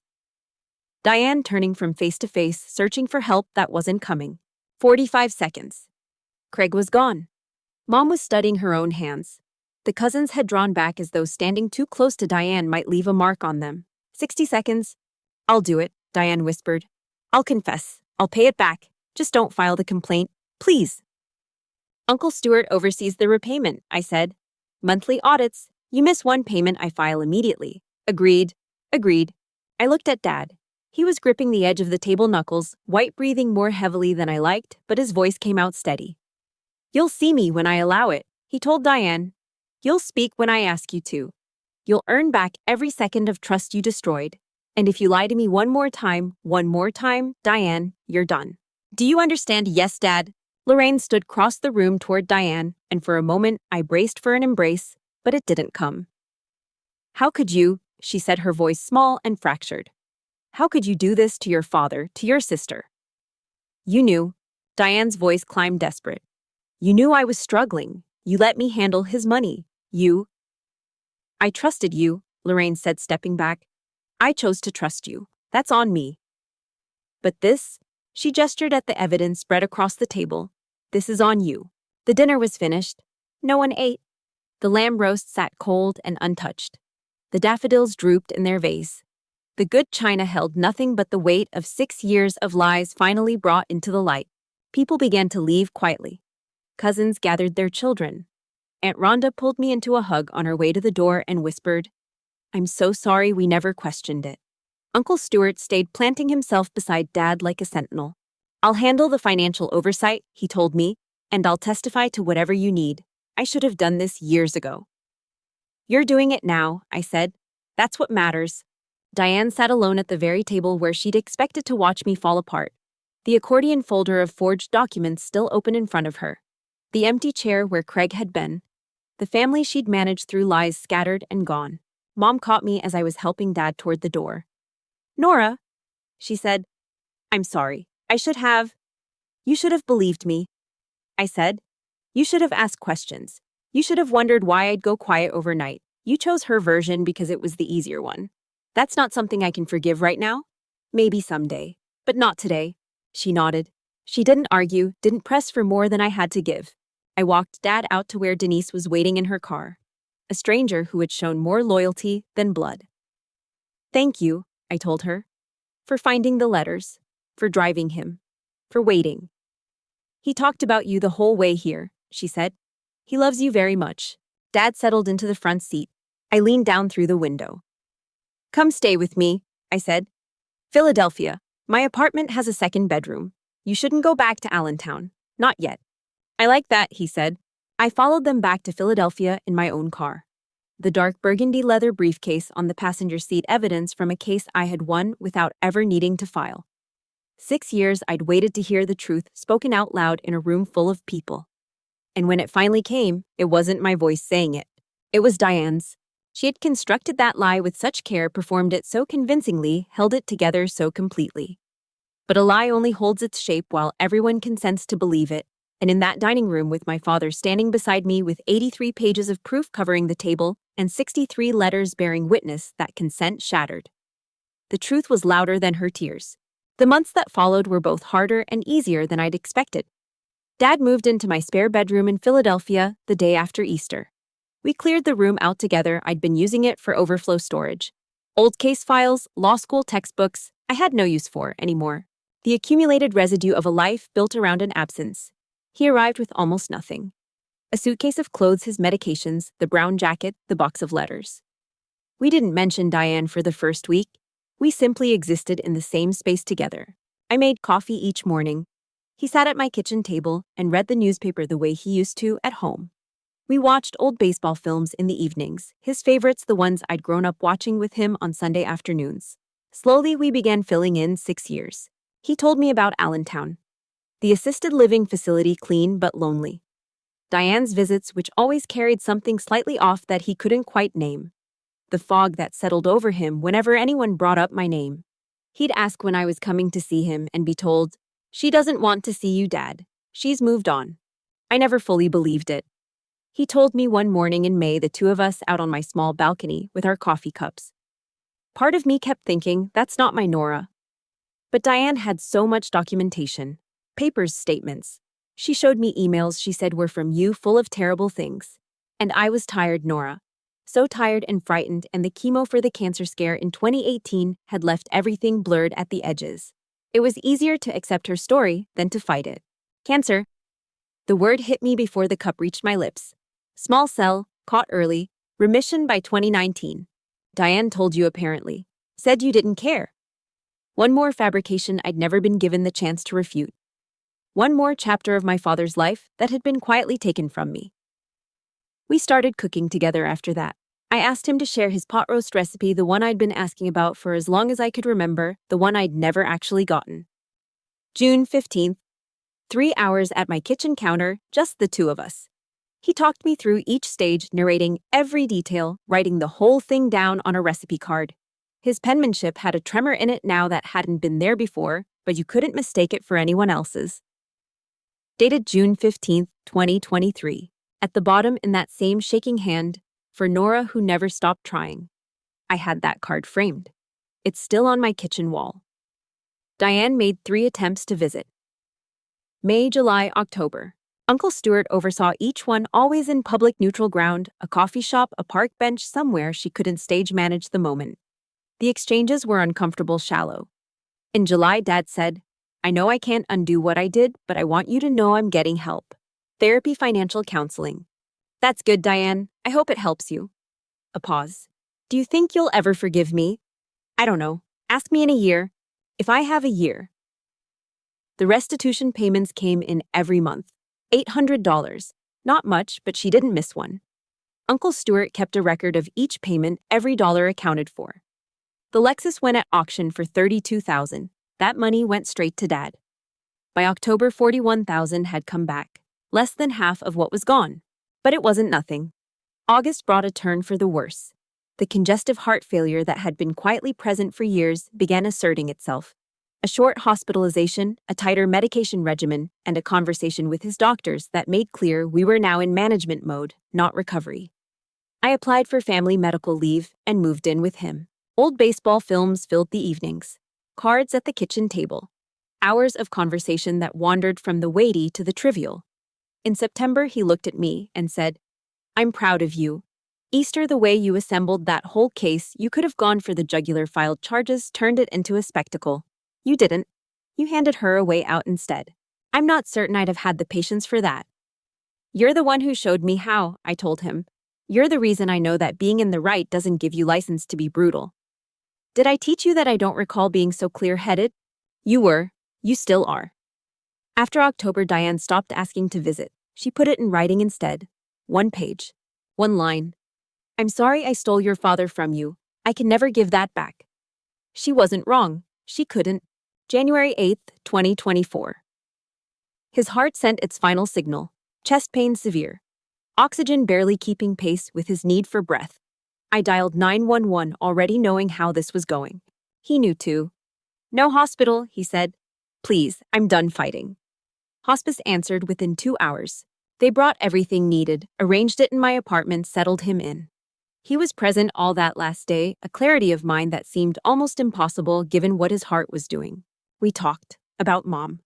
Diane turning from face to face, searching for help that wasn't coming. 45 seconds. Craig was gone. Mom was studying her own hands. The cousins had drawn back as though standing too close to Diane might leave a mark on them. 60 seconds. I'll do it, Diane whispered. I'll confess. I'll pay it back. Just don't file the complaint, please. Uncle Stuart oversees the repayment, I said. Monthly audits. You miss one payment, I file immediately. Agreed. Agreed. I looked at Dad. He was gripping the edge of the table knuckles, white, breathing more heavily than I liked, but his voice came out steady. You'll see me when I allow it, he told Diane. You'll speak when I ask you to. You'll earn back every second of trust you destroyed. And if you lie to me one more time, Diane, you're done. Do you understand? Yes, Dad. Lorraine stood across the room toward Diane, and for a moment I braced for an embrace, but it didn't come. How could you, she said, her voice small and fractured. How could you do this to your father, to your sister? You knew. Diane's voice climbed desperate. You knew I was struggling. You let me handle his money. I trusted you, Lorraine said, stepping back. I chose to trust you. That's on me. But this, she gestured at the evidence spread across the table. This is on you. The dinner was finished. No one ate. The lamb roast sat cold and untouched. The daffodils drooped in their vase. The good china held nothing but the weight of 6 years of lies finally brought into the light. People began to leave quietly. Cousins gathered their children. Aunt Rhonda pulled me into a hug on her way to the door and whispered, I'm so sorry we never questioned it. Uncle Stuart stayed, planting himself beside Dad like a sentinel. I'll handle the financial oversight, he told me, and I'll testify to whatever you need. I should have done this years ago. You're doing it now, I said. That's what matters. Diane sat alone at the very table where she'd expected to watch me fall apart. The accordion folder of forged documents still open in front of her. The empty chair where Craig had been. The family she'd managed through lies scattered and gone. Mom caught me as I was helping Dad toward the door. Nora, she said. I'm sorry. You should have believed me. I said. You should have asked questions. You should have wondered why I'd go quiet overnight. You chose her version because it was the easier one. That's not something I can forgive right now. Maybe someday, but not today. She nodded. She didn't argue, didn't press for more than I had to give. I walked Dad out to where Denise was waiting in her car, a stranger who had shown more loyalty than blood. Thank you, I told her, for finding the letters, for driving him, for waiting. He talked about you the whole way here, she said. He loves you very much. Dad settled into the front seat. I leaned down through the window. Come stay with me, I said. Philadelphia. My apartment has a second bedroom. You shouldn't go back to Allentown. Not yet. I like that, he said. I followed them back to Philadelphia in my own car. The dark burgundy leather briefcase on the passenger seat, evidence from a case I had won without ever needing to file. 6 years I'd waited to hear the truth spoken out loud in a room full of people. And when it finally came, it wasn't my voice saying it. It was Diane's. She had constructed that lie with such care, performed it so convincingly, held it together so completely. But a lie only holds its shape while everyone consents to believe it, and in that dining room with my father standing beside me with 83 pages of proof covering the table and 63 letters bearing witness that consent shattered. The truth was louder than her tears. The months that followed were both harder and easier than I'd expected. Dad moved into my spare bedroom in Philadelphia the day after Easter. We cleared the room out together. I'd been using it for overflow storage. Old case files, law school textbooks, I had no use for anymore. The accumulated residue of a life built around an absence. He arrived with almost nothing. A suitcase of clothes, his medications, the brown jacket, the box of letters. We didn't mention Diane for the first week. We simply existed in the same space together. I made coffee each morning. He sat at my kitchen table and read the newspaper the way he used to at home. We watched old baseball films in the evenings, his favorites, the ones I'd grown up watching with him on Sunday afternoons. Slowly, we began filling in 6 years. He told me about Allentown, the assisted living facility, clean but lonely. Diane's visits, which always carried something slightly off that he couldn't quite name. The fog that settled over him whenever anyone brought up my name. He'd ask when I was coming to see him and be told, "She doesn't want to see you, Dad. She's moved on." I never fully believed it. He told me one morning in May, the two of us out on my small balcony with our coffee cups. Part of me kept thinking, that's not my Nora. But Diane had so much documentation. Papers, statements. She showed me emails she said were from you, full of terrible things. And I was tired, Nora. So tired and frightened, and the chemo for the cancer scare in 2018 had left everything blurred at the edges. It was easier to accept her story than to fight it. Cancer. The word hit me before the cup reached my lips. Small cell, caught early, remission by 2019. Diane told you apparently. Said you didn't care. One more fabrication I'd never been given the chance to refute. One more chapter of my father's life that had been quietly taken from me. We started cooking together after that. I asked him to share his pot roast recipe, the one I'd been asking about for as long as I could remember, the one I'd never actually gotten. June 15th, 3 hours at my kitchen counter, just the two of us. He talked me through each stage, narrating every detail, writing the whole thing down on a recipe card. His penmanship had a tremor in it now that hadn't been there before, but you couldn't mistake it for anyone else's. Dated June 15th, 2023. At the bottom, in that same shaking hand, for Nora who never stopped trying. I had that card framed. It's still on my kitchen wall. Diane made 3 attempts to visit. May, July, October. Uncle Stuart oversaw each one, always in public neutral ground, a coffee shop, a park bench, somewhere she couldn't stage manage the moment. The exchanges were uncomfortable, shallow. In July, Dad said, "I know I can't undo what I did, but I want you to know I'm getting help. Therapy, financial counseling." "That's good, Diane. I hope it helps you." A pause. "Do you think you'll ever forgive me?" "I don't know. Ask me in a year. If I have a year." The restitution payments came in every month. $800. Not much, but she didn't miss one. Uncle Stuart kept a record of each payment, every dollar accounted for. The Lexus went at auction for $32,000. That money went straight to Dad. By October, $41,000 had come back, less than half of what was gone. But it wasn't nothing. August brought a turn for the worse. The congestive heart failure that had been quietly present for years began asserting itself. A short hospitalization, a tighter medication regimen, and a conversation with his doctors that made clear we were now in management mode, not recovery. I applied for family medical leave and moved in with him. Old baseball films filled the evenings. Cards at the kitchen table. Hours of conversation that wandered from the weighty to the trivial. In September, he looked at me and said, "I'm proud of you. Easter, the way you assembled that whole case, you could have gone for the jugular, filed charges, turned it into a spectacle. You didn't. You handed her a way out instead. I'm not certain I'd have had the patience for that." "You're the one who showed me how," I told him. "You're the reason I know that being in the right doesn't give you license to be brutal." "Did I teach you that I don't recall being so clear-headed?" "You were. You still are." After October, Diane stopped asking to visit. She put it in writing instead. 1 page. 1 line. I'm sorry I stole your father from you. I can never give that back. She wasn't wrong. She couldn't. January 8th, 2024. His heart sent its final signal. Chest pain severe. Oxygen barely keeping pace with his need for breath. I dialed 911 already knowing how this was going. He knew too. No hospital, he said. Please, I'm done fighting. Hospice answered within 2 hours. They brought everything needed, arranged it in my apartment, settled him in. He was present all that last day, a clarity of mind that seemed almost impossible given what his heart was doing. We talked about Mom.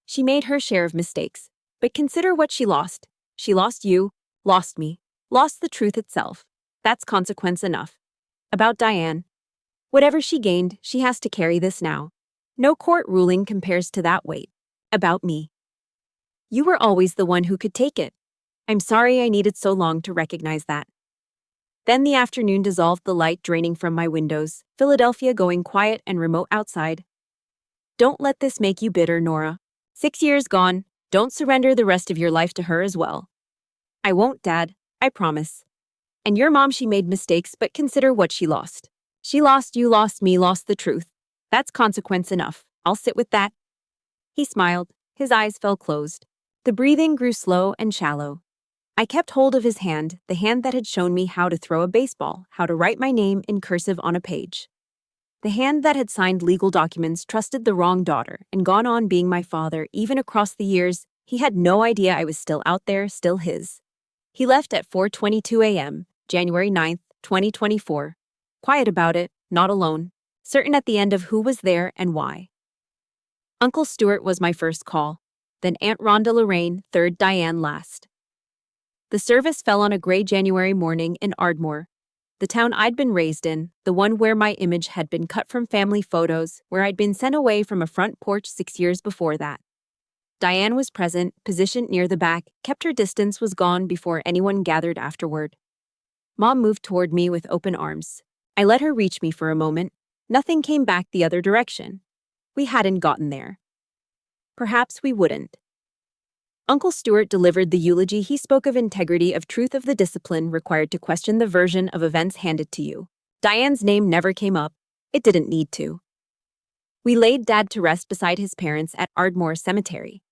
She made her share of mistakes, but consider what she lost. She lost you, lost me, lost the truth itself. That's consequence enough. About Diane. Whatever she gained, she has to carry this now. No court ruling compares to that weight. About me. You were always the one who could take it. I'm sorry I needed so long to recognize that. Then the afternoon dissolved, the light draining from my windows, Philadelphia going quiet and remote outside. Don't let this make you bitter, Nora. 6 years gone, don't surrender the rest of your life to her as well. I won't, Dad, I promise. And your mom, she made mistakes, but consider what she lost. She lost you, lost me, lost the truth. That's consequence enough. I'll sit with that. He smiled. His eyes fell closed. The breathing grew slow and shallow. I kept hold of his hand, the hand that had shown me how to throw a baseball, how to write my name in cursive on a page. The hand that had signed legal documents, trusted the wrong daughter, and gone on being my father even across the years. He had no idea I was still out there, still his. He left at 4:22 a.m., January 9th, 2024. Quiet about it, not alone, certain at the end of who was there and why. Uncle Stuart was my first call, then Aunt Rhonda Lorraine, third Diane last. The service fell on a gray January morning in Ardmore, the town I'd been raised in, the one where my image had been cut from family photos, where I'd been sent away from a front porch 6 years before that. Diane was present, positioned near the back, kept her distance, was gone before anyone gathered afterward. Mom moved toward me with open arms. I let her reach me for a moment. Nothing came back the other direction. We hadn't gotten there. Perhaps we wouldn't. Uncle Stuart delivered the eulogy. He spoke of integrity, of truth, of the discipline required to question the version of events handed to you. Diane's name never came up. It didn't need to. We laid Dad to rest beside his parents at Ardmore Cemetery.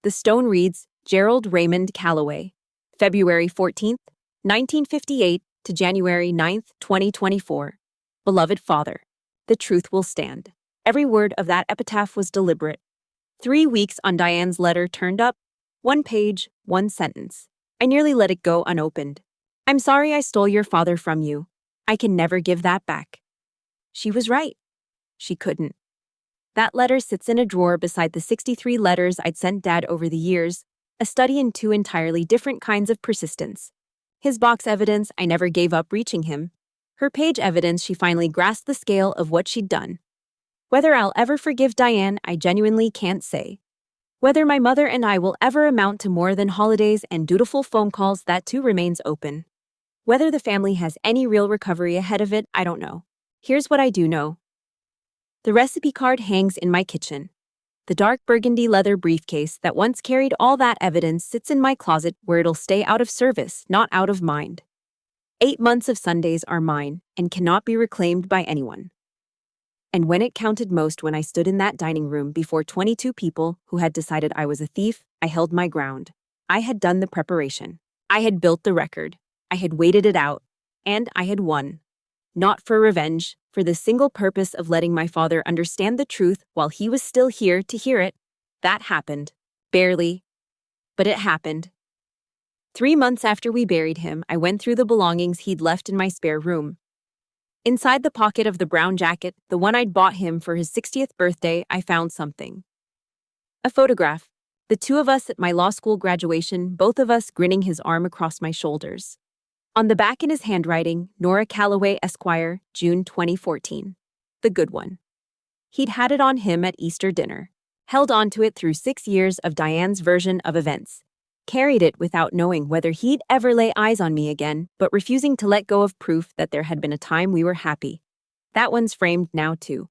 The stone reads, Gerald Raymond Calloway, February 14th, 1958 to January 9th, 2024. Beloved Father, the truth will stand. Every word of that epitaph was deliberate. 3 weeks on Diane's letter turned up. 1 page, 1 sentence. I nearly let it go unopened. I'm sorry I stole your father from you. I can never give that back. She was right. She couldn't. That letter sits in a drawer beside the 63 letters I'd sent Dad over the years, a study in 2 entirely different kinds of persistence. His box evidence, I never gave up reaching him. Her page evidence, she finally grasped the scale of what she'd done. Whether I'll ever forgive Diane, I genuinely can't say. Whether my mother and I will ever amount to more than holidays and dutiful phone calls, that too remains open. Whether the family has any real recovery ahead of it, I don't know. Here's what I do know. The recipe card hangs in my kitchen. The dark burgundy leather briefcase that once carried all that evidence sits in my closet where it'll stay out of service, not out of mind. 8 months of Sundays are mine and cannot be reclaimed by anyone. And when it counted most, when I stood in that dining room before 22 people who had decided I was a thief, I held my ground. I had done the preparation. I had built the record. I had waited it out. And I had won. Not for revenge, for the single purpose of letting my father understand the truth while he was still here to hear it. That happened. Barely. But it happened. 3 months after we buried him, I went through the belongings he'd left in my spare room. Inside the pocket of the brown jacket, the one I'd bought him for his 60th birthday, I found something. A photograph. The 2 of us at my law school graduation, both of us grinning, his arm across my shoulders. On the back in his handwriting, Nora Calloway, Esquire, June 2014. The good one. He'd had it on him at Easter dinner. Held on to it through 6 years of Diane's version of events. Carried it without knowing whether he'd ever lay eyes on me again, but refusing to let go of proof that there had been a time we were happy. That one's framed now, too.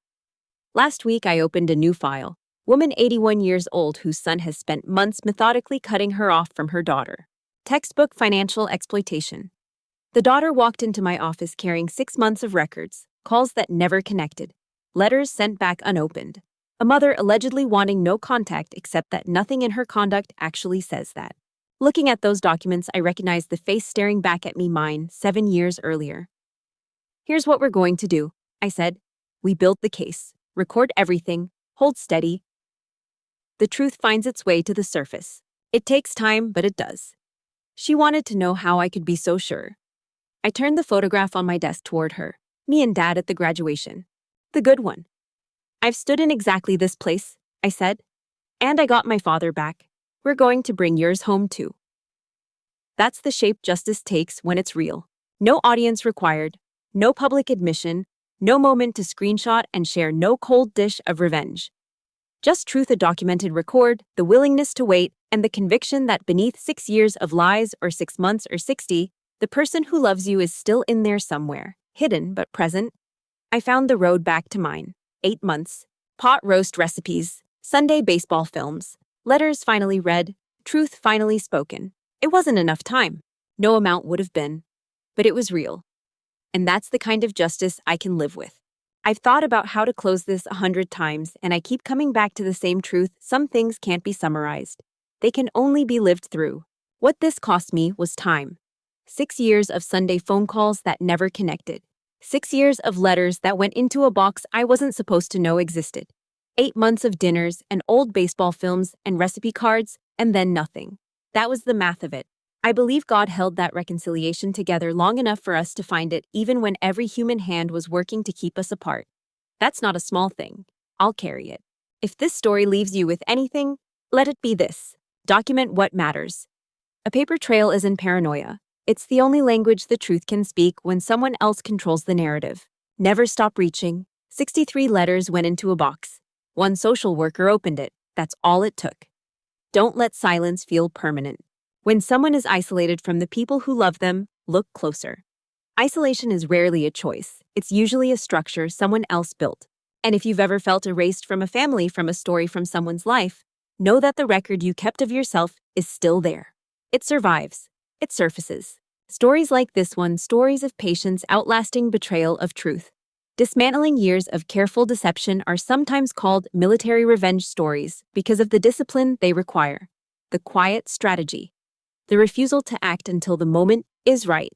Last week, I opened a new file. Woman 81 years old whose son has spent months methodically cutting her off from her daughter. Textbook financial exploitation. The daughter walked into my office carrying 6 months of records, calls that never connected, letters sent back unopened. A mother allegedly wanting no contact except that nothing in her conduct actually says that. Looking at those documents, I recognized the face staring back at me, mine, 7 years earlier. "Here's what we're going to do," I said. "We build the case, record everything, hold steady. The truth finds its way to the surface. It takes time, but it does." She wanted to know how I could be so sure. I turned the photograph on my desk toward her. Me and Dad at the graduation. The good one. "I've stood in exactly this place," I said. "And I got my father back. We're going to bring yours home too." That's the shape justice takes when it's real. No audience required, no public admission, no moment to screenshot and share, no cold dish of revenge. Just truth, a documented record, the willingness to wait, and the conviction that beneath 6 years of lies or 6 months or 60, the person who loves you is still in there somewhere, hidden but present. I found the road back to mine. 8 months, pot roast recipes, Sunday baseball films, letters finally read, truth finally spoken. It wasn't enough time. No amount would have been. But it was real. And that's the kind of justice I can live with. I've thought about how to close this 100 times, and I keep coming back to the same truth. Some things can't be summarized. They can only be lived through. What this cost me was time. 6 years of Sunday phone calls that never connected. 6 years of letters that went into a box I wasn't supposed to know existed. 8 months of dinners and old baseball films and recipe cards, and then nothing. That was the math of it. I believe God held that reconciliation together long enough for us to find it, even when every human hand was working to keep us apart. That's not a small thing. I'll carry it. If this story leaves you with anything, let it be this. Document what matters. A paper trail isn't paranoia. It's the only language the truth can speak when someone else controls the narrative. Never stop reaching. 63 letters went into a box. 1 social worker opened it. That's all it took. Don't let silence feel permanent. When someone is isolated from the people who love them, look closer. Isolation is rarely a choice. It's usually a structure someone else built. And if you've ever felt erased from a family, from a story, from someone's life, know that the record you kept of yourself is still there. It survives. It surfaces. Stories like this one, stories of patience outlasting betrayal of truth. Dismantling years of careful deception, are sometimes called military revenge stories because of the discipline they require, the quiet strategy, the refusal to act until the moment is right.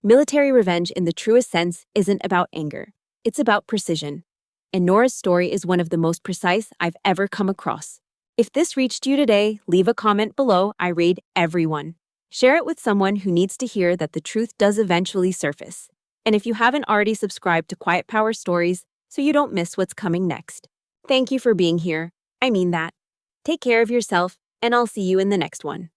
Military revenge in the truest sense isn't about anger. It's about precision. And Nora's story is one of the most precise I've ever come across. If this reached you today, leave a comment below. I read everyone. Share it with someone who needs to hear that the truth does eventually surface. And if you haven't already, subscribe to Quiet Power Stories so you don't miss what's coming next. Thank you for being here. I mean that. Take care of yourself, and I'll see you in the next one.